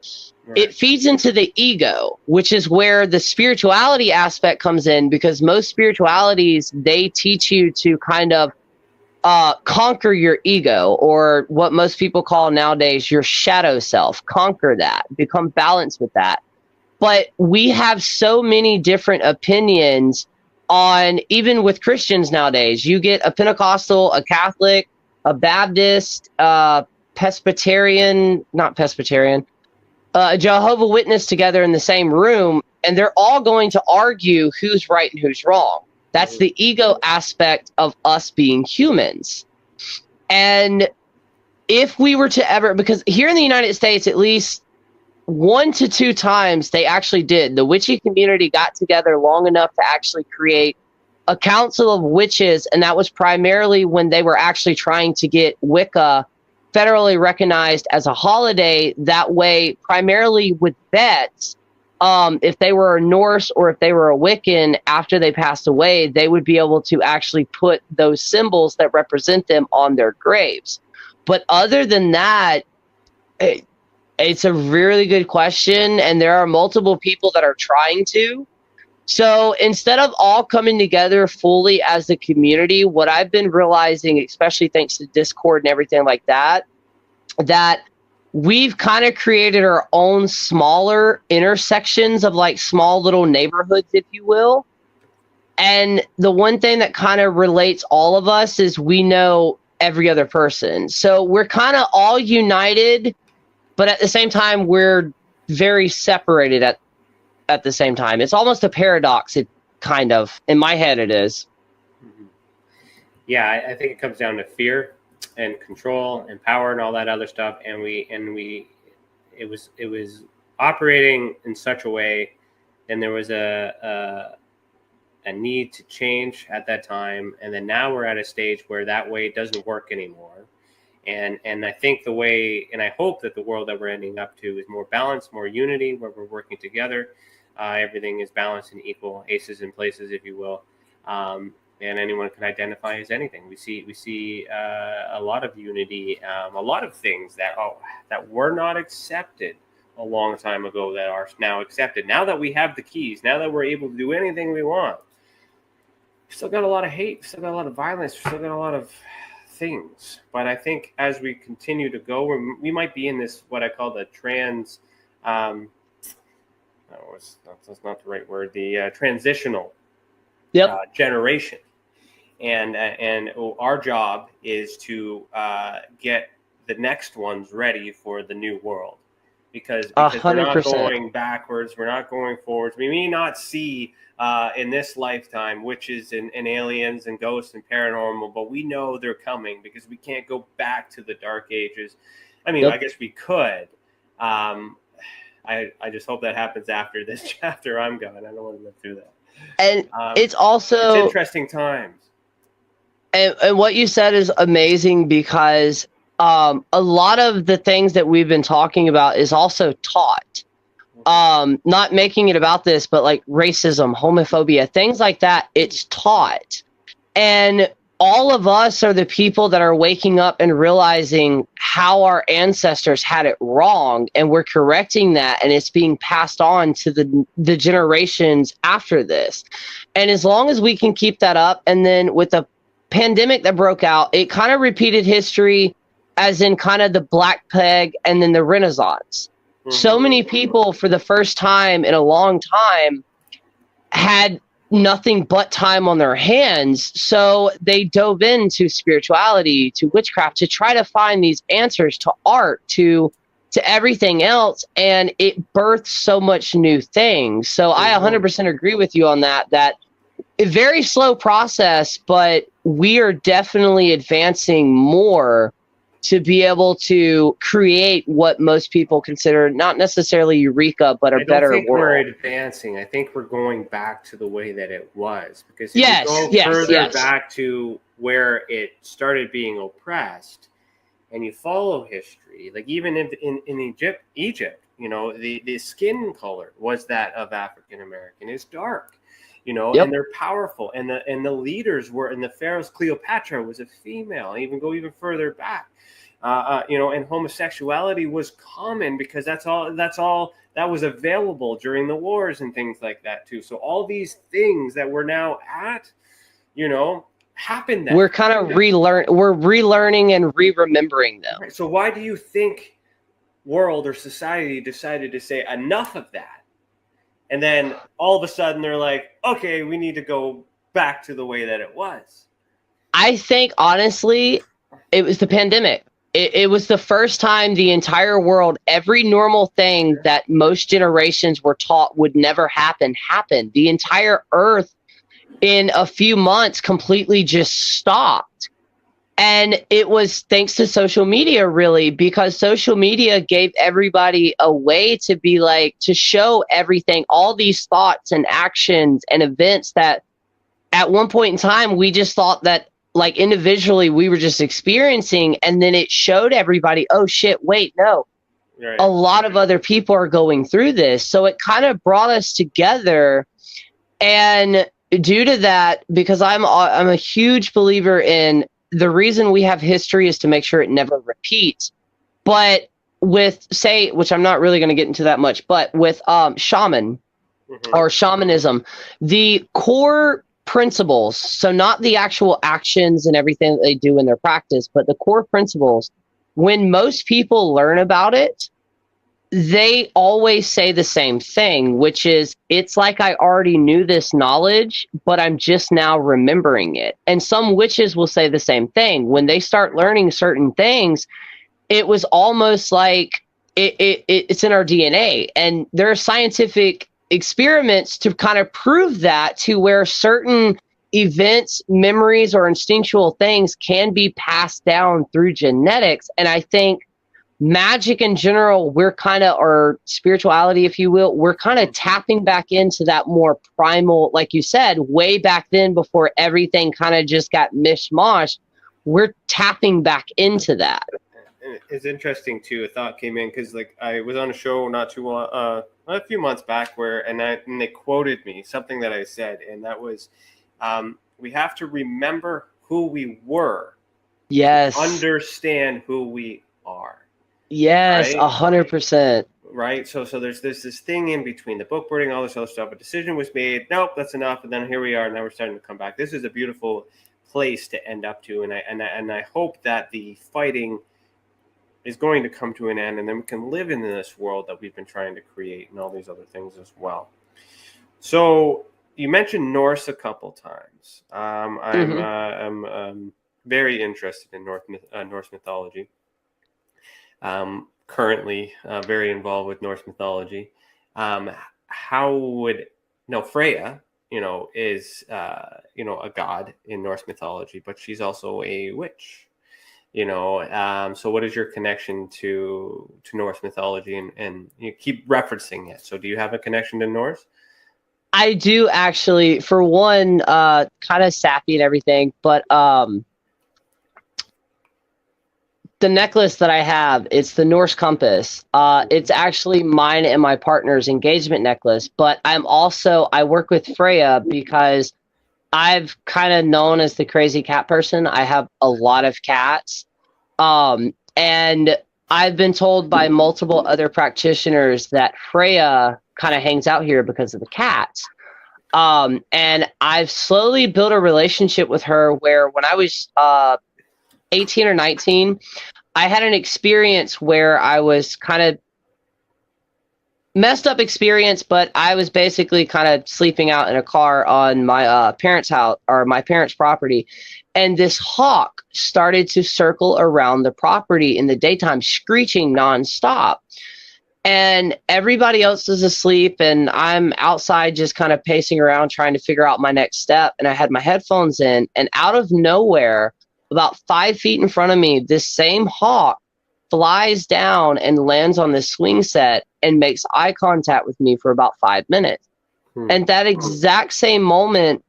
Right. It feeds into the ego, which is where the spirituality aspect comes in, because most spiritualities, they teach you to kind of conquer your ego, or what most people call nowadays your shadow self. Conquer that, become balanced with that. But we have so many different opinions on, even with Christians nowadays. You get a Pentecostal, a Catholic, a Baptist, a Jehovah's Witness together in the same room, and they're all going to argue who's right and who's wrong. That's the ego aspect of us being humans. And if we were to ever, because here in the United States, at least 1 to 2 times they actually did. The witchy community got together long enough to actually create a council of witches, and that was primarily when they were actually trying to get Wicca federally recognized as a holiday. That way, primarily with vets, if they were a Norse or if they were a Wiccan, after they passed away, they would be able to actually put those symbols that represent them on their graves. But other than that, it's a really good question, and there are multiple people that are trying to. So instead of all coming together fully as a community, what I've been realizing, especially thanks to Discord and everything like that, that we've kind of created our own smaller intersections of like small little neighborhoods, if you will. And the one thing that kind of relates all of us is we know every other person. So we're kind of all united, but at the same time, we're very separated at the same time. It's almost a paradox, it kind of, in my head it is. Yeah, I think it comes down to fear and control and power and all that other stuff. And it was operating in such a way, and there was a need to change at that time. And then now we're at a stage where that way doesn't work anymore. And I think the way, and I hope that the world that we're ending up to is more balance, more unity, where we're working together. Everything is balanced and equal, aces in places, if you will. And anyone can identify as anything. We see a lot of unity, a lot of things that were not accepted a long time ago that are now accepted. Now that we have the keys, now that we're able to do anything we want, we still got a lot of hate, we still got a lot of violence, we still got a lot of things. But I think as we continue to go, we might be in this, what I call the that's not the right word, the transitional generation. And our job is to get the next ones ready for the new world, because we're not going backwards, we're not going forwards. We may not see in this lifetime witches and aliens and ghosts and paranormal, but we know they're coming because we can't go back to the dark ages. I mean, I guess we could. I just hope that happens after this chapter I'm going. I don't want to live through that. And it's also... It's interesting times. And what you said is amazing, because a lot of the things that we've been talking about is also taught. Not making it about this, but like racism, homophobia, things like that, it's taught. And all of us are the people that are waking up and realizing how our ancestors had it wrong, and we're correcting that, and it's being passed on to the generations after this. And as long as we can keep that up, and then with the pandemic that broke out, it kind of repeated history, as in kind of the Black Plague and then the Renaissance. So many people, for the first time in a long time, had nothing but time on their hands, so they dove into spirituality, to witchcraft, to try to find these answers, to art, to everything else, and it birthed so much new things. So I 100% agree with you on that a very slow process, but we are definitely advancing more to be able to create what most people consider not necessarily eureka, but a better world. I don't think we're advancing. I think we're going back to the way that it was. Because if you go further back to where it started being oppressed, and you follow history, like even in Egypt, you know, the skin color was that of African American. It's dark, you know, and they're powerful. And the leaders were, and the pharaohs, Cleopatra was a female. Even go even further back. You know, and homosexuality was common because that's all that was available during the wars and things like that too. So all these things that we're now at, you know, happened. We're kind of relearning and re-remembering them. Right. So why do you think world or society decided to say enough of that? And then all of a sudden they're like, okay, we need to go back to the way that it was. I think honestly, it was the pandemic. It was the first time the entire world, every normal thing that most generations were taught would never happen, happened. The entire earth in a few months completely just stopped. And it was thanks to social media, really, because social media gave everybody a way to be like, to show everything, all these thoughts and actions and events that at one point in time, we just thought that like individually we were just experiencing, and then it showed everybody, oh shit, wait, no. Right. A lot of other people are going through this. So it kind of brought us together. And due to that, because I'm a huge believer in the reason we have history is to make sure it never repeats. But with, say, which I'm not really going to get into that much, but with shaman or shamanism, the core principles, so not the actual actions and everything that they do in their practice, but the core principles, when most people learn about it, they always say the same thing, which is, it's like I already knew this knowledge, but I'm just now remembering it. And some witches will say the same thing. When they start learning certain things, it was almost like it's in our DNA. And there are scientific experiments to kind of prove that, to where certain events, memories, or instinctual things can be passed down through genetics. And I think magic in general, we're kind of, or spirituality, if you will, we're kind of tapping back into that more primal, like you said, way back then before everything kind of just got mishmash. We're tapping back into that. It's interesting too. A thought came in because, like, I was on a show not too long, a few months back, where and they quoted me something that I said, and that was, "We have to remember who we were, yes, to understand who we are." Yes, 100%. Right. So there's this thing in between the book burning, all this other stuff. A decision was made. Nope, that's enough. And then here we are. Now we're starting to come back. This is a beautiful place to end up to, and I hope that the fighting is going to come to an end, and then we can live in this world that we've been trying to create, and all these other things as well. So you mentioned Norse a couple times. I'm very interested in Norse mythology. Currently very involved with Norse mythology. How would Freya, is a god in Norse mythology, but she's also a witch. So what is your connection to Norse mythology, and you keep referencing it? So do you have a connection to Norse? I do, actually. For one, kind of sappy and everything, but the necklace that I have, it's the Norse compass. It's actually mine and my partner's engagement necklace, but I work with Freya because I've kind of known as the crazy cat person. I have a lot of cats. And I've been told by multiple other practitioners that Freya kind of hangs out here because of the cats. And I've slowly built a relationship with her where when I was 18 or 19, I had an experience where I was kind of messed up experience, but I was basically kind of sleeping out in a car on my parents' house, or my parents' property. And this hawk started to circle around the property in the daytime, screeching nonstop. And everybody else is asleep, and I'm outside just kind of pacing around trying to figure out my next step. And I had my headphones in, and out of nowhere, about 5 feet in front of me, this same hawk flies down and lands on this swing set and makes eye contact with me for about 5 minutes. And that exact same moment,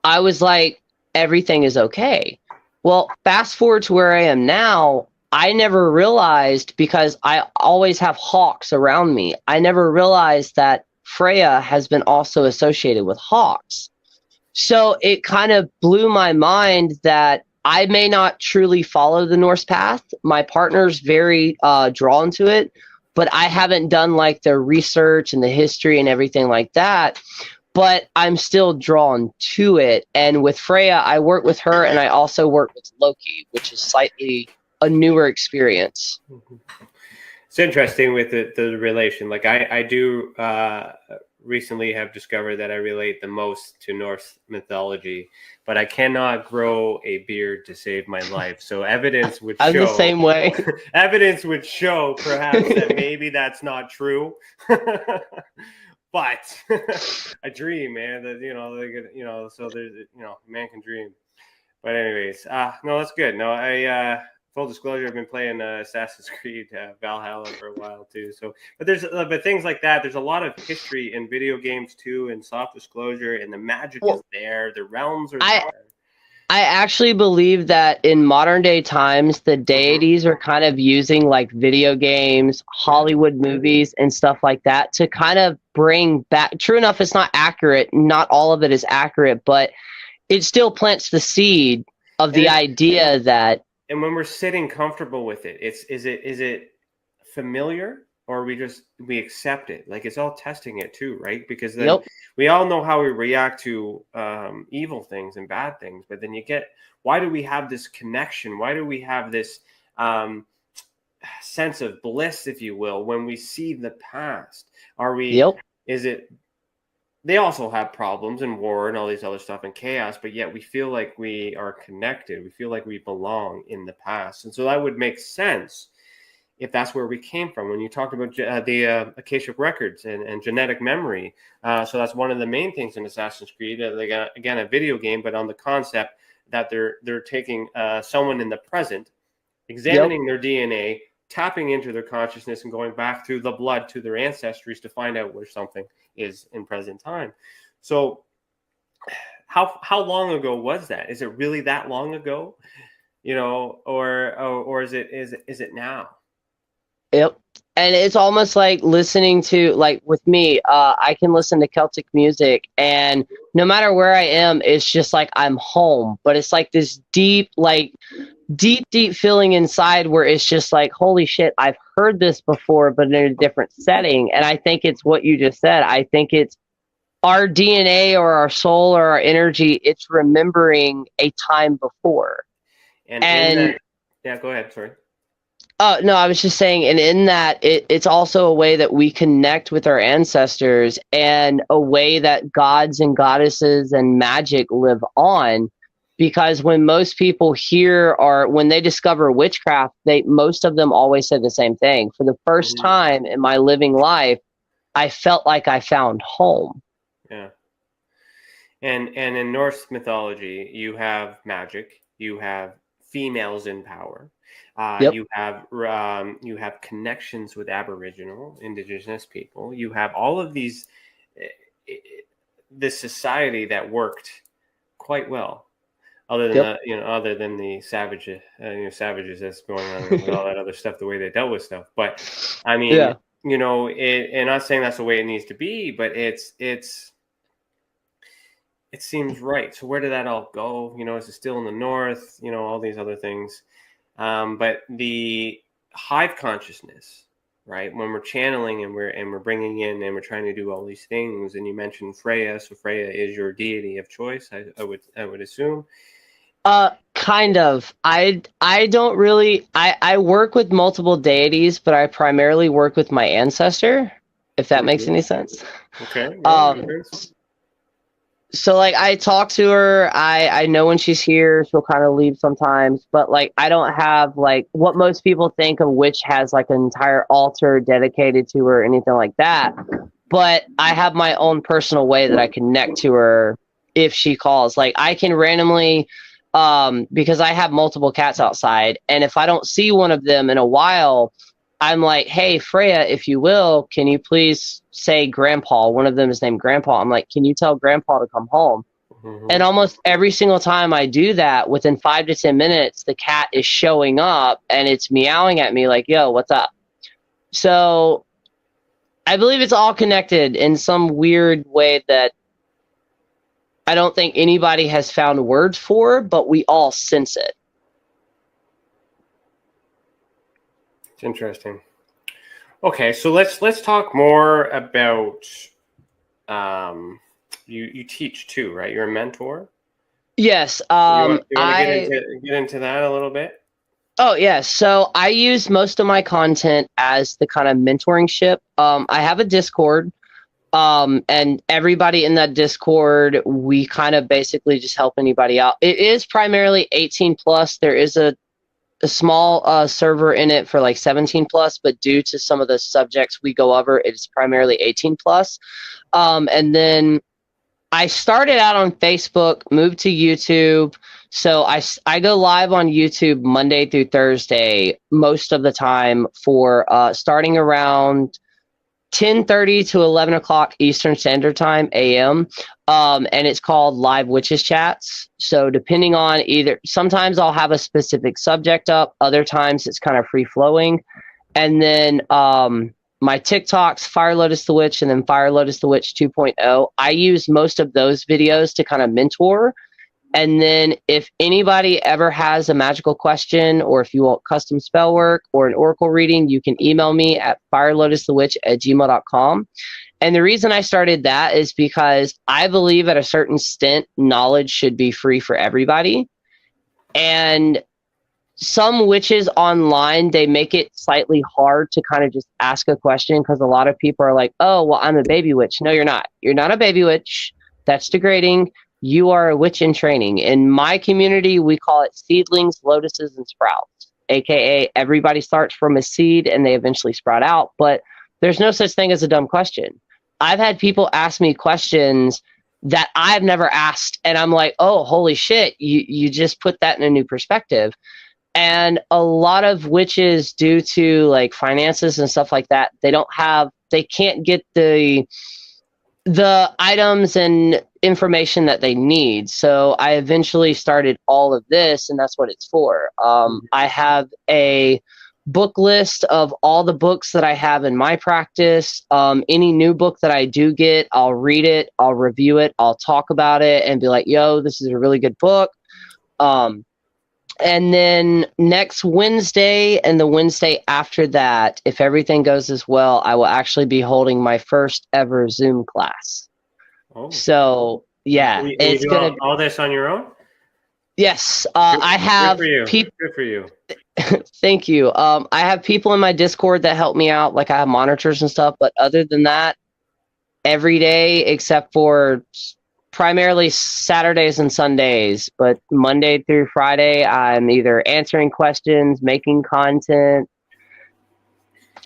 I was like, everything is okay. Well, fast forward to where I am now, I never realized, because I always have hawks around me, I never realized that Freya has been also associated with hawks. So it kind of blew my mind that I may not truly follow the Norse path. My partner's very drawn to it, but I haven't done like the research and the history and everything like that. But I'm still drawn to it. And with Freya, I work with her, and I also work with Loki, which is slightly a newer experience. It's interesting with the relation. Like I do recently have discovered that I relate the most to Norse mythology, but I cannot grow a beard to save my life. So evidence would show. I'm the same way. Evidence would show perhaps that maybe that's not true. But I dream, man. That so there's man can dream. But anyways, no, that's good. No, I full disclosure, I've been playing Assassin's Creed Valhalla for a while too. So, but things like that. There's a lot of history in video games too, and soft disclosure, and the magic is there. The realms are there. I actually believe that in modern day times, the deities are kind of using like video games, Hollywood movies, and stuff like that to kind of bring back. True enough, it's not accurate. Not all of it is accurate, but it still plants the seed of the idea that. And when we're sitting comfortable with it, is it familiar, or we accept it? Like, it's all testing it too, right? Because then we all know how we react to evil things and bad things, but then why do we have this connection? Why do we have this sense of bliss, if you will, when we see the past? They also have problems and war and all these other stuff and chaos, but yet we feel like we are connected. We feel like we belong in the past. And so that would make sense if that's where we came from. When you talked about the Akashic records and genetic memory. So that's one of the main things in Assassin's Creed. Again, a video game, but on the concept that they're taking someone in the present, examining their DNA, tapping into their consciousness, and going back through the blood to their ancestries to find out where something is in present time. So how long ago was that? Is it really that long ago? Or is it now? Yep. And it's almost like listening to, like with me, I can listen to Celtic music, and no matter where I am, it's just like I'm home. But it's like this deep feeling inside where it's just like, holy shit, I've heard this before, but in a different setting. And I think it's what you just said. I think it's our DNA or our soul or our energy. It's remembering a time before. And go ahead. Sorry. Oh, no, I was just saying, and in that, it's also a way that we connect with our ancestors, and a way that gods and goddesses and magic live on. Because when most people when they discover witchcraft, most of them always say the same thing. For the first time in my living life, I felt like I found home. Yeah. And in Norse mythology, you have magic, you have females in power. You have connections with Aboriginal, Indigenous people. You have all of these, this society that worked quite well, other than the savages that's going on and all that other stuff, the way they dealt with stuff. But I mean, and not saying that's the way it needs to be, but it seems right. So where did that all go? Is it still in the north? All these other things. But the hive consciousness, right? When we're channeling and we're bringing in and we're trying to do all these things, and you mentioned Freya, so Freya is your deity of choice, I would assume. Kind of. I don't really. I work with multiple deities, but I primarily work with my ancestor. If that makes any sense. Okay. So like I talk to her, I know when she's here, she'll kind of leave sometimes, but like I don't have like what most people think of witch has like an entire altar dedicated to her or anything like that. But I have my own personal way that I connect to her if she calls. Like I can randomly, because I have multiple cats outside, and if I don't see one of them in a while, I'm like, hey, Freya, if you will, can you please say Grandpa? One of them is named Grandpa. I'm like, can you tell Grandpa to come home? Mm-hmm. And almost every single time I do that, within 5 to 10 minutes, the cat is showing up and it's meowing at me like, yo, what's up? So I believe it's all connected in some weird way that I don't think anybody has found words for, but we all sense it. It's interesting. Okay, so let's talk more about you teach too, right? You're a mentor. Yes. You want to get into that a little bit? Oh yeah. So I use most of my content as the kind of mentoring ship. I have a Discord, and everybody in that Discord, we kind of basically just help anybody out. It is primarily 18 plus. There is a small server in it for like 17 plus, but due to some of the subjects we go over, it's primarily 18 plus. And then I started out on Facebook, moved to YouTube. So I go live on YouTube Monday through Thursday most of the time for starting around 10:30 to 11 o'clock Eastern Standard Time, AM. And it's called Live Witches Chats. So depending on sometimes I'll have a specific subject up, other times it's kind of free flowing. And then my TikToks, Fire Lotus the Witch, and then Fire Lotus the Witch 2.0. I use most of those videos to kind of mentor. And then if anybody ever has a magical question, or if you want custom spell work or an oracle reading, you can email me at firelotusthewitch@gmail.com. And the reason I started that is because I believe at a certain extent, knowledge should be free for everybody. And some witches online, they make it slightly hard to kind of just ask a question, because a lot of people are like, oh, well, I'm a baby witch. No, you're not. You're not a baby witch. That's degrading. You are a witch in training. In my community, we call it seedlings, lotuses, and sprouts, aka everybody starts from a seed and they eventually sprout out. But there's no such thing as a dumb question. I've had people ask me questions that I've never asked, and I'm like, oh, holy shit, you just put that in a new perspective. And a lot of witches, due to like finances and stuff like that, they can't get the items and information that they need. So I eventually started all of this, and that's what it's for. I have a book list of all the books that I have in my practice. Any new book that I do get, I'll read it, I'll review it, I'll talk about it and be like, yo, this is a really good book. And then next Wednesday and the Wednesday after that, if everything goes as well, I will actually be holding my first ever Zoom class. Oh. So yeah, it's going to all this on your own. Yes, I have people. Good for you. Thank you. I have people in my Discord that help me out. Like I have monitors and stuff, but other than that, every day except for primarily Saturdays and Sundays, but Monday through Friday, I'm either answering questions, making content,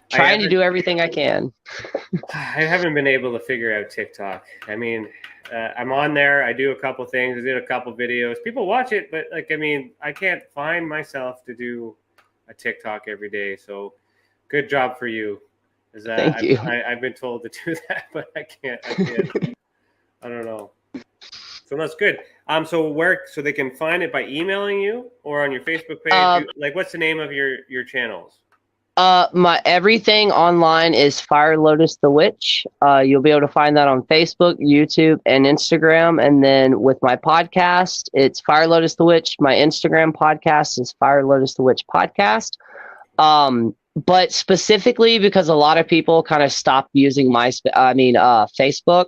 trying to do everything I can. I haven't been able to figure out TikTok. I mean, I'm on there. I do a couple things. I did a couple videos. People watch it, but I can't find myself to do a TikTok every day. So good job for you. Thank you. I've been told to do that, but I can't. I don't know. So that's good. So they can find it by emailing you or on your Facebook page. What's the name of your channels? My everything online is Fire Lotus the Witch. You'll be able to find that on Facebook, YouTube, and Instagram. And then with my podcast, it's Fire Lotus the Witch. My Instagram podcast is Fire Lotus the Witch Podcast. But specifically because a lot of people kind of stopped using Facebook.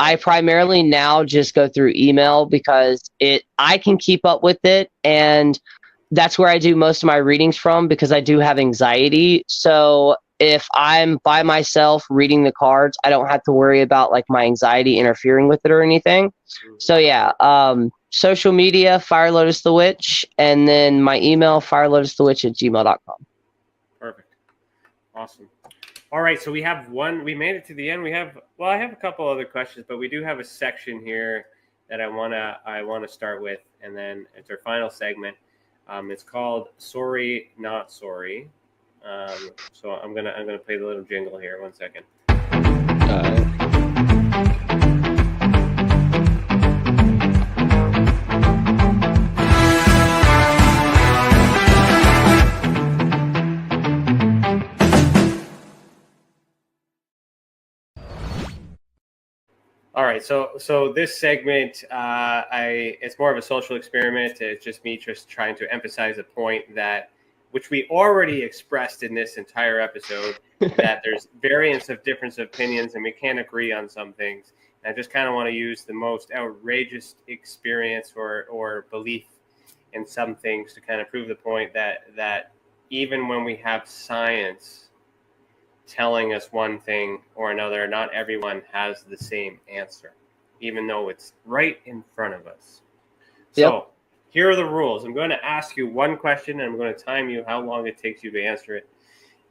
I primarily now just go through email because I can keep up with it, and that's where I do most of my readings from because I do have anxiety. So if I'm by myself reading the cards, I don't have to worry about like my anxiety interfering with it or anything. So yeah, social media, Fire Lotus the Witch, and then my email, firelotusthewitch@gmail.com. Perfect. Awesome. All right, so we made it to the end. I have a couple other questions, but we do have a section here that I wanna start with, and then it's our final segment. It's called Sorry Not Sorry. So I'm gonna play the little jingle here. 1 second. All right, so this segment, it's more of a social experiment. It's just me trying to emphasize a point which we already expressed in this entire episode, that there's variance of different opinions and we can't agree on some things. And I just kind of want to use the most outrageous experience or belief in some things to kind of prove the point that even when we have science telling us one thing or another, not everyone has the same answer, even though it's right in front of us. So here are the rules. I'm going to ask you one question, and I'm going to time you how long it takes you to answer it,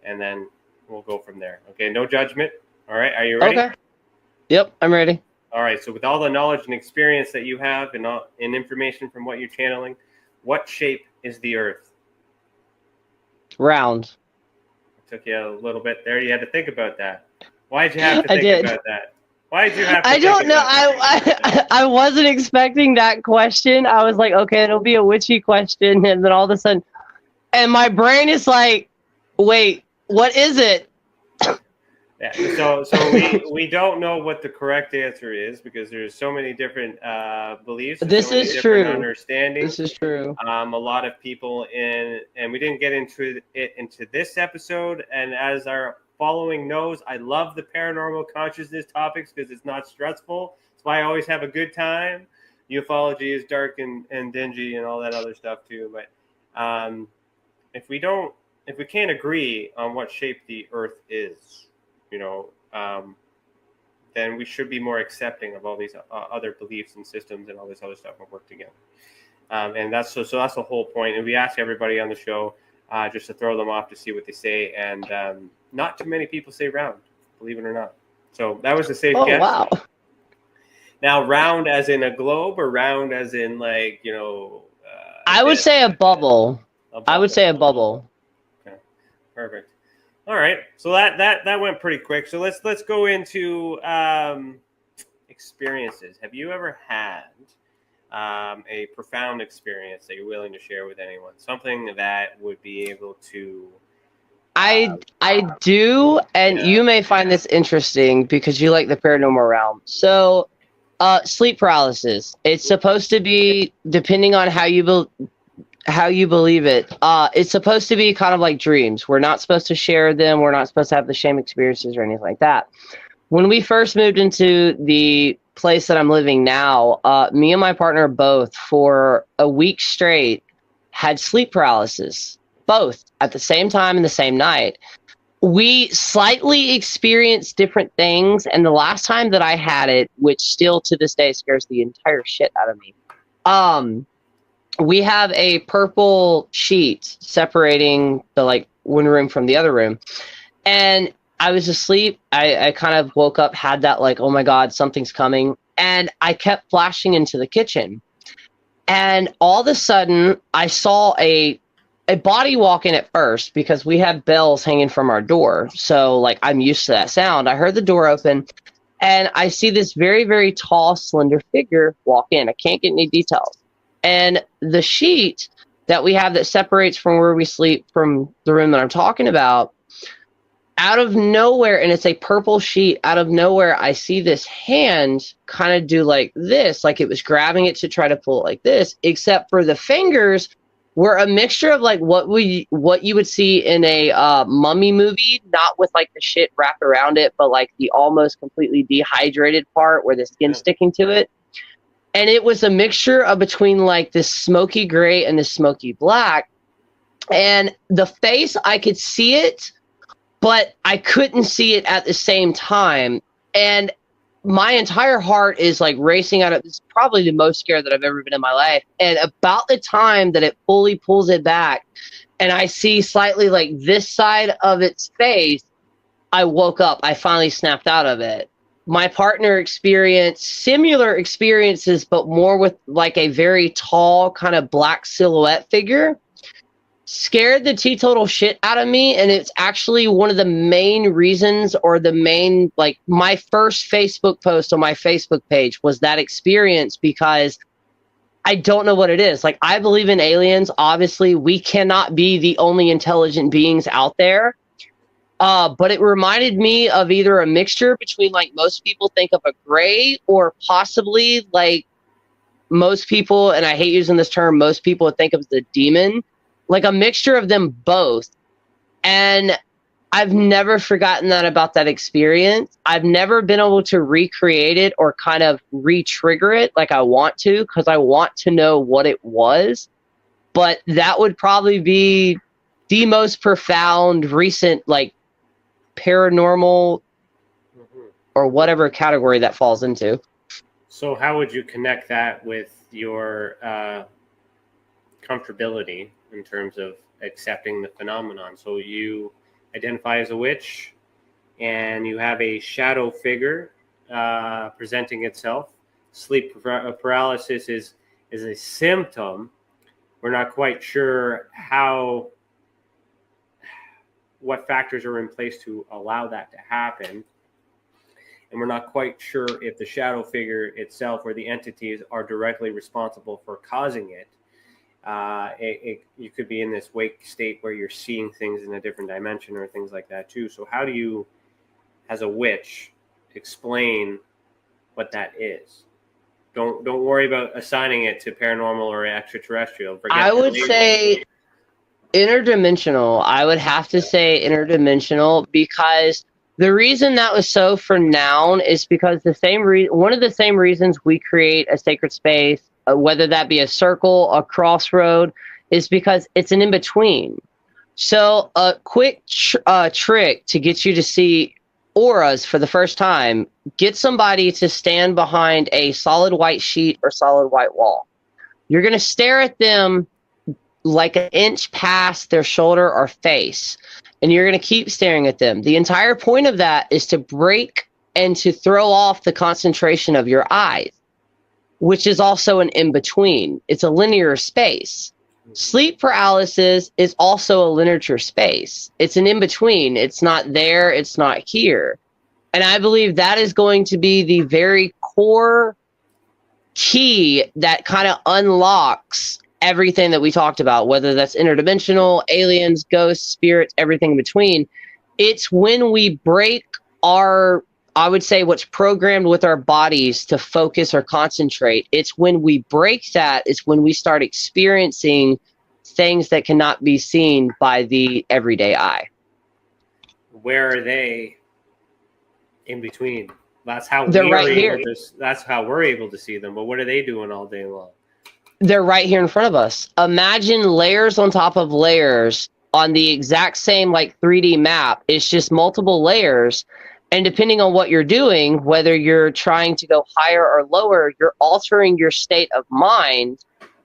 and then we'll go from there. Okay, no judgment. All right, are you ready? Okay. Yep, I'm ready. All right, so with all the knowledge and experience that you have and information from what you're channeling, what shape is the Earth? Round. Took you a little bit there. You had to think about that. Why'd you have to think about that? Why'd you have to I don't know. I wasn't expecting that question. I was like, okay, it'll be a witchy question. And then all of a sudden, and my brain is like, wait, what is it? Yeah, so we don't know what the correct answer is because there's so many different beliefs. This is true. Understandings. This is true. A lot of people and we didn't get into this episode. And as our following knows, I love the paranormal consciousness topics because it's not stressful. That's why I always have a good time. Ufology is dark and dingy and all that other stuff too. But if we can't agree on what shape the Earth is, then we should be more accepting of all these other beliefs and systems and all this other stuff and work together. And that's so that's the whole point. And we ask everybody on the show just to throw them off to see what they say. And not too many people say round, believe it or not. So that was a safe guess. Wow. Now, round as in a globe or round as in I would say a bubble. I would say a bubble. Okay. Perfect. All right, so that went pretty quick. So let's go into experiences. Have you ever had a profound experience that you're willing to share with anyone? Something that would be able to. I do, and you may find this interesting because you like the paranormal realm. So, sleep paralysis. It's supposed to be, depending on how you believe it, it's supposed to be kind of like dreams. We're not supposed to share them. We're not supposed to have the same experiences or anything like that. When we first moved into the place that I'm living now, me and my partner both, for a week straight, had sleep paralysis, both at the same time and the same night. We slightly experienced different things, and the last time that I had it, which still to this day scares the entire shit out of me, we have a purple sheet separating the one room from the other room. And I was asleep. I kind of woke up, had that oh my God, something's coming. And I kept flashing into the kitchen. And all of a sudden I saw a body walk in at first because we have bells hanging from our door. So I'm used to that sound. I heard the door open and I see this very, very tall, slender figure walk in. I can't get any details. And the sheet that we have that separates from where we sleep from the room that I'm talking about, out of nowhere, and it's a purple sheet, out of nowhere, I see this hand kind of do this, like it was grabbing it to try to pull it like this, except for the fingers were a mixture of what you would see in a mummy movie, not with the shit wrapped around it, but the almost completely dehydrated part where the skin's sticking to it. And it was a mixture of between this smoky gray and this smoky black. And the face, I could see it, but I couldn't see it at the same time. And my entire heart is racing out of this. Is probably the most scared that I've ever been in my life. And about the time that it fully pulls it back and I see slightly this side of its face, I woke up. I finally snapped out of it. My partner experienced similar experiences, but more with a very tall kind of black silhouette figure. Scared the teetotal shit out of me. And it's actually one of the main reasons, or the main, my first Facebook post on my Facebook page was that experience, because I don't know what it is. I believe in aliens. Obviously, we cannot be the only intelligent beings out there. But it reminded me of either a mixture between most people think of a gray, or possibly most people, and I hate using this term, most people would think of the demon, a mixture of them both. And I've never forgotten that about that experience. I've never been able to recreate it or kind of re-trigger it like I want to, because I want to know what it was. But that would probably be the most profound recent paranormal or whatever category that falls into. So how would you connect that with your comfortability in terms of accepting the phenomenon? So you identify as a witch and you have a shadow figure presenting itself. Sleep paralysis is a symptom. We're not quite sure what factors are in place to allow that to happen. and we're not quite sure if the shadow figure itself or the entities are directly responsible for causing it. You could be in this wake state where you're seeing things in a different dimension or things like that too. So how do you, as a witch, explain what that is? Don't worry about assigning it to paranormal or extraterrestrial. I would say interdimensional. I would have to say interdimensional, because the reason that was so for noun is because one of the same reasons we create a sacred space, whether that be a circle, a crossroad, is because it's an in-between. So a quick trick to get you to see auras for the first time: get somebody to stand behind a solid white sheet or solid white wall. You're going to stare at them like an inch past their shoulder or face, and you're going to keep staring at them. The entire point of that is to break and to throw off the concentration of your eyes, which is also an in-between. It's a linear space. Sleep paralysis is also a linear space. It's an in-between. It's not there, it's not here. And I believe that is going to be the very core key that kind of unlocks everything that we talked about, whether that's interdimensional, aliens, ghosts, spirits, everything in between. It's when we break our, I would say, what's programmed with our bodies to focus or concentrate. It's when we break that, it's when we start experiencing things that cannot be seen by the everyday eye. Where are they in between? That's how they're right here. That's how we're able to see them. But what are they doing all day long? They're right here in front of us. Imagine layers on top of layers on the exact same like 3D map. It's just multiple layers. And depending on what you're doing, whether you're trying to go higher or lower, you're altering your state of mind.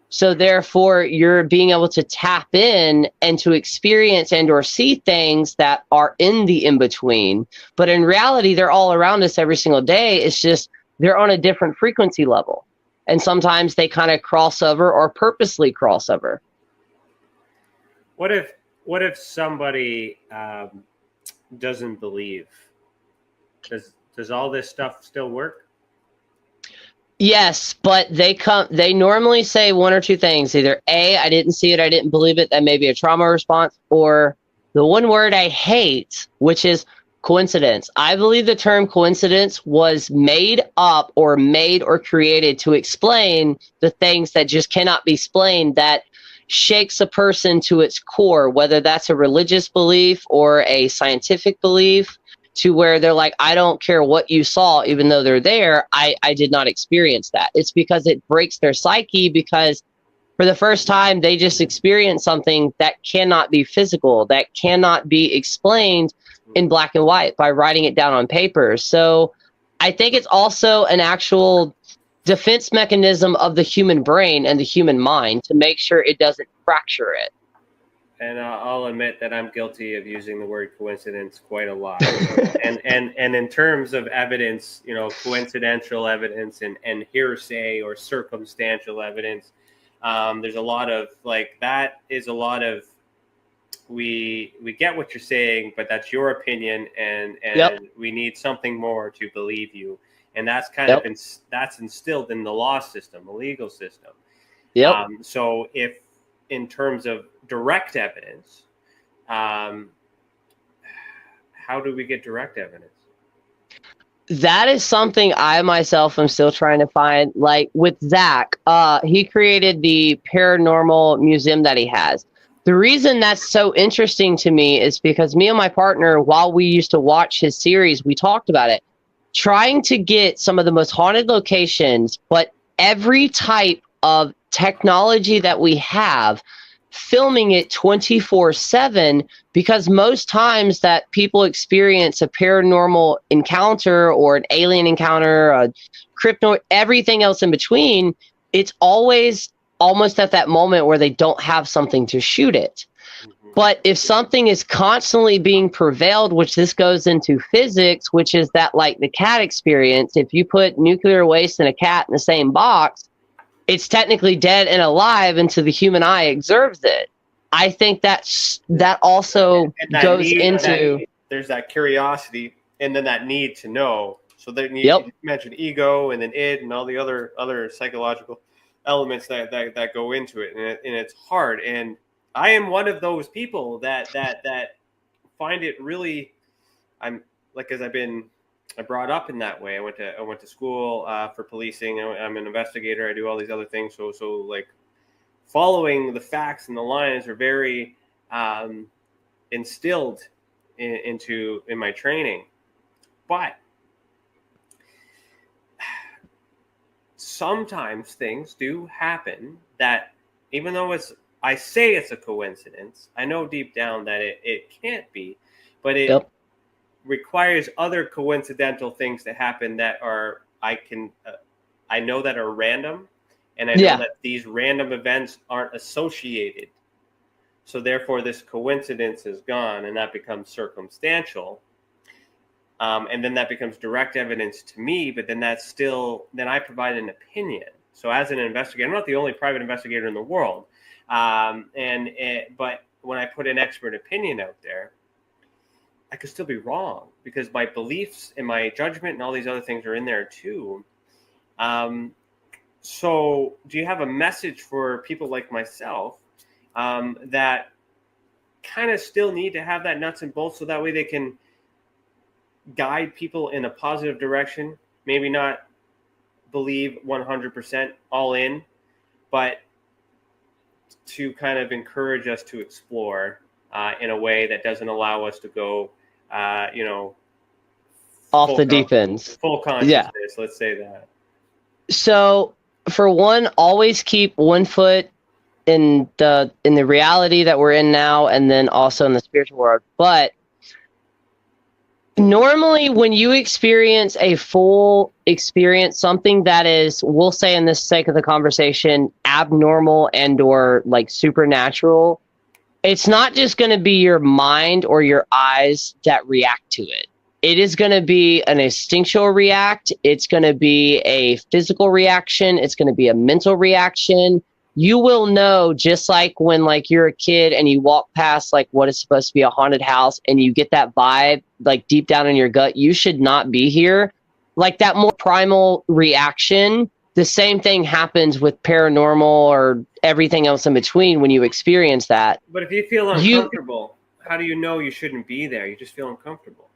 So therefore, you're being able to tap in and to experience and or see things that are in the in-between. But in reality, they're all around us every single day. It's just they're on a different frequency level. And sometimes they kind of cross over or purposely cross over. What if somebody doesn't believe? Does all this stuff still work? Yes, but they normally say one or two things. Either A, I didn't see it, I didn't believe it, that may be a trauma response, or the one word I hate, which is coincidence. I believe the term coincidence was made up or made or created to explain the things that just cannot be explained, that shakes a person to its core, whether that's a religious belief or a scientific belief, to where they're like, I don't care what you saw, even though they're there, I did not experience that. It's because it breaks their psyche, because for the first time, they just experienced something that cannot be physical, that cannot be explained in black and white by writing it down on paper. So I think it's also an actual defense mechanism of the human brain and the human mind to make sure it doesn't fracture it. And I'll admit that I'm guilty of using the word coincidence quite a lot. and in terms of evidence, coincidental evidence and hearsay or circumstantial evidence, there's a lot of that is a lot of, we get what you're saying, but that's your opinion, and yep. We need something more to believe you. And that's kind of that's instilled in the law system, the legal system. Yep. So if in terms of direct evidence, how do we get direct evidence? That is something I myself am still trying to find. Like with Zach, he created the paranormal museum that he has. The reason that's so interesting to me is because me and my partner, while we used to watch his series, we talked about it, trying to get some of the most haunted locations, but every type of technology that we have, filming it 24/7, because most times that people experience a paranormal encounter or an alien encounter, a crypto, everything else in between, it's always almost at that moment where they don't have something to shoot it. But if something is constantly being prevailed, which this goes into physics, which is that like the cat experience, if you put nuclear waste and a cat in the same box, it's technically dead and alive until the human eye observes it. I think that also goes into... There's that curiosity and then that need to know. So then you mentioned ego and then id and all the other psychological elements that go into it, and it's hard. And I am one of those people that find it really. I'm like, as I brought up in that way. I went to school for policing. I'm an investigator. I do all these other things. So like following the facts and the lines are very instilled in my training. But sometimes things do happen that, even though I say it's a coincidence, I know deep down that it can't be, but it requires other coincidental things to happen that are I know that are random, and I know that these random events aren't associated. So therefore this coincidence is gone, and that becomes circumstantial. And then that becomes direct evidence to me, but then then I provide an opinion. So as an investigator, I'm not the only private investigator in the world. But when I put an expert opinion out there, I could still be wrong because my beliefs and my judgment and all these other things are in there too. So do you have a message for people like myself that kind of still need to have that nuts and bolts, so that way they can guide people in a positive direction? Maybe not believe 100% all in, but to kind of encourage us to explore in a way that doesn't allow us to go, off the deep ends. Full consciousness, let's say that. So, for one, always keep one foot in the reality that we're in now, and then also in the spiritual world. But normally when you experience a full experience, something that is, we'll say in this sake of the conversation, abnormal and or like supernatural, it's not just going to be your mind or your eyes that react to it. It is going to be an instinctual react. It's going to be a physical reaction. It's going to be a mental reaction. You will know, just like when like you're a kid and you walk past like what is supposed to be a haunted house and you get that vibe like deep down in your gut, you should not be here. Like that more primal reaction. The same thing happens with paranormal or everything else in between when you experience that. But if you feel uncomfortable, how do you know you shouldn't be there? You just feel uncomfortable.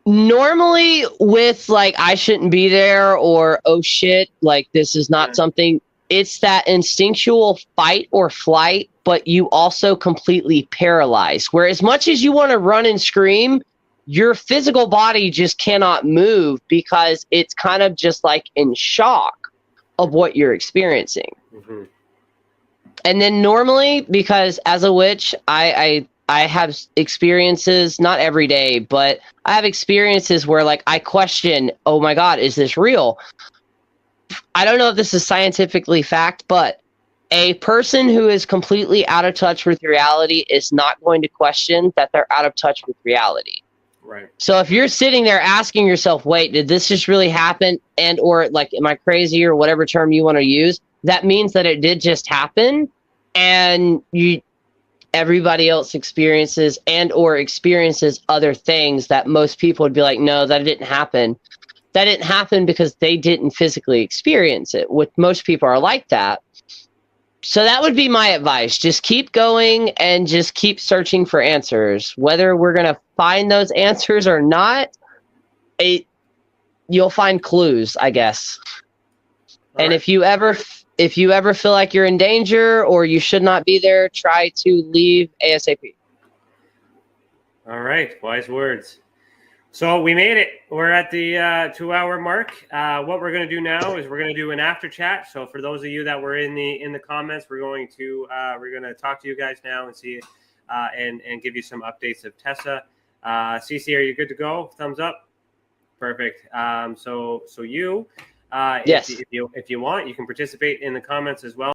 Normally with like, I shouldn't be there, or, oh shit, like this is not something, it's that instinctual fight or flight, but you also completely paralyzed. Where as much as you want to run and scream, your physical body just cannot move because it's kind of just like in shock of what you're experiencing. Mm-hmm. And then normally, because as a witch, I have experiences, not every day, but I have experiences where like I question, oh my God, is this real? I don't know if this is scientifically fact, but a person who is completely out of touch with reality is not going to question that they're out of touch with reality. Right. So if you're sitting there asking yourself, wait, did this just really happen? And or like, am I crazy, or whatever term you want to use? That means that it did just happen, and everybody else experiences and or experiences other things that most people would be like, no, that didn't happen. That didn't happen because they didn't physically experience it. With most people are like that. So that would be my advice. Just keep going and just keep searching for answers. Whether we're going to find those answers or not, you'll find clues, I guess. And if you ever feel like you're in danger or you should not be there, try to leave ASAP. All right. Wise words. So we made it. We're at the 2-hour mark. What we're going to do now is we're going to do an after chat. So for those of you that were in the comments, we're going to talk to you guys now and see and give you some updates of Tessa. Stacey, are you good to go? Thumbs up. Perfect. So you, yes. if you want, you can participate in the comments as well.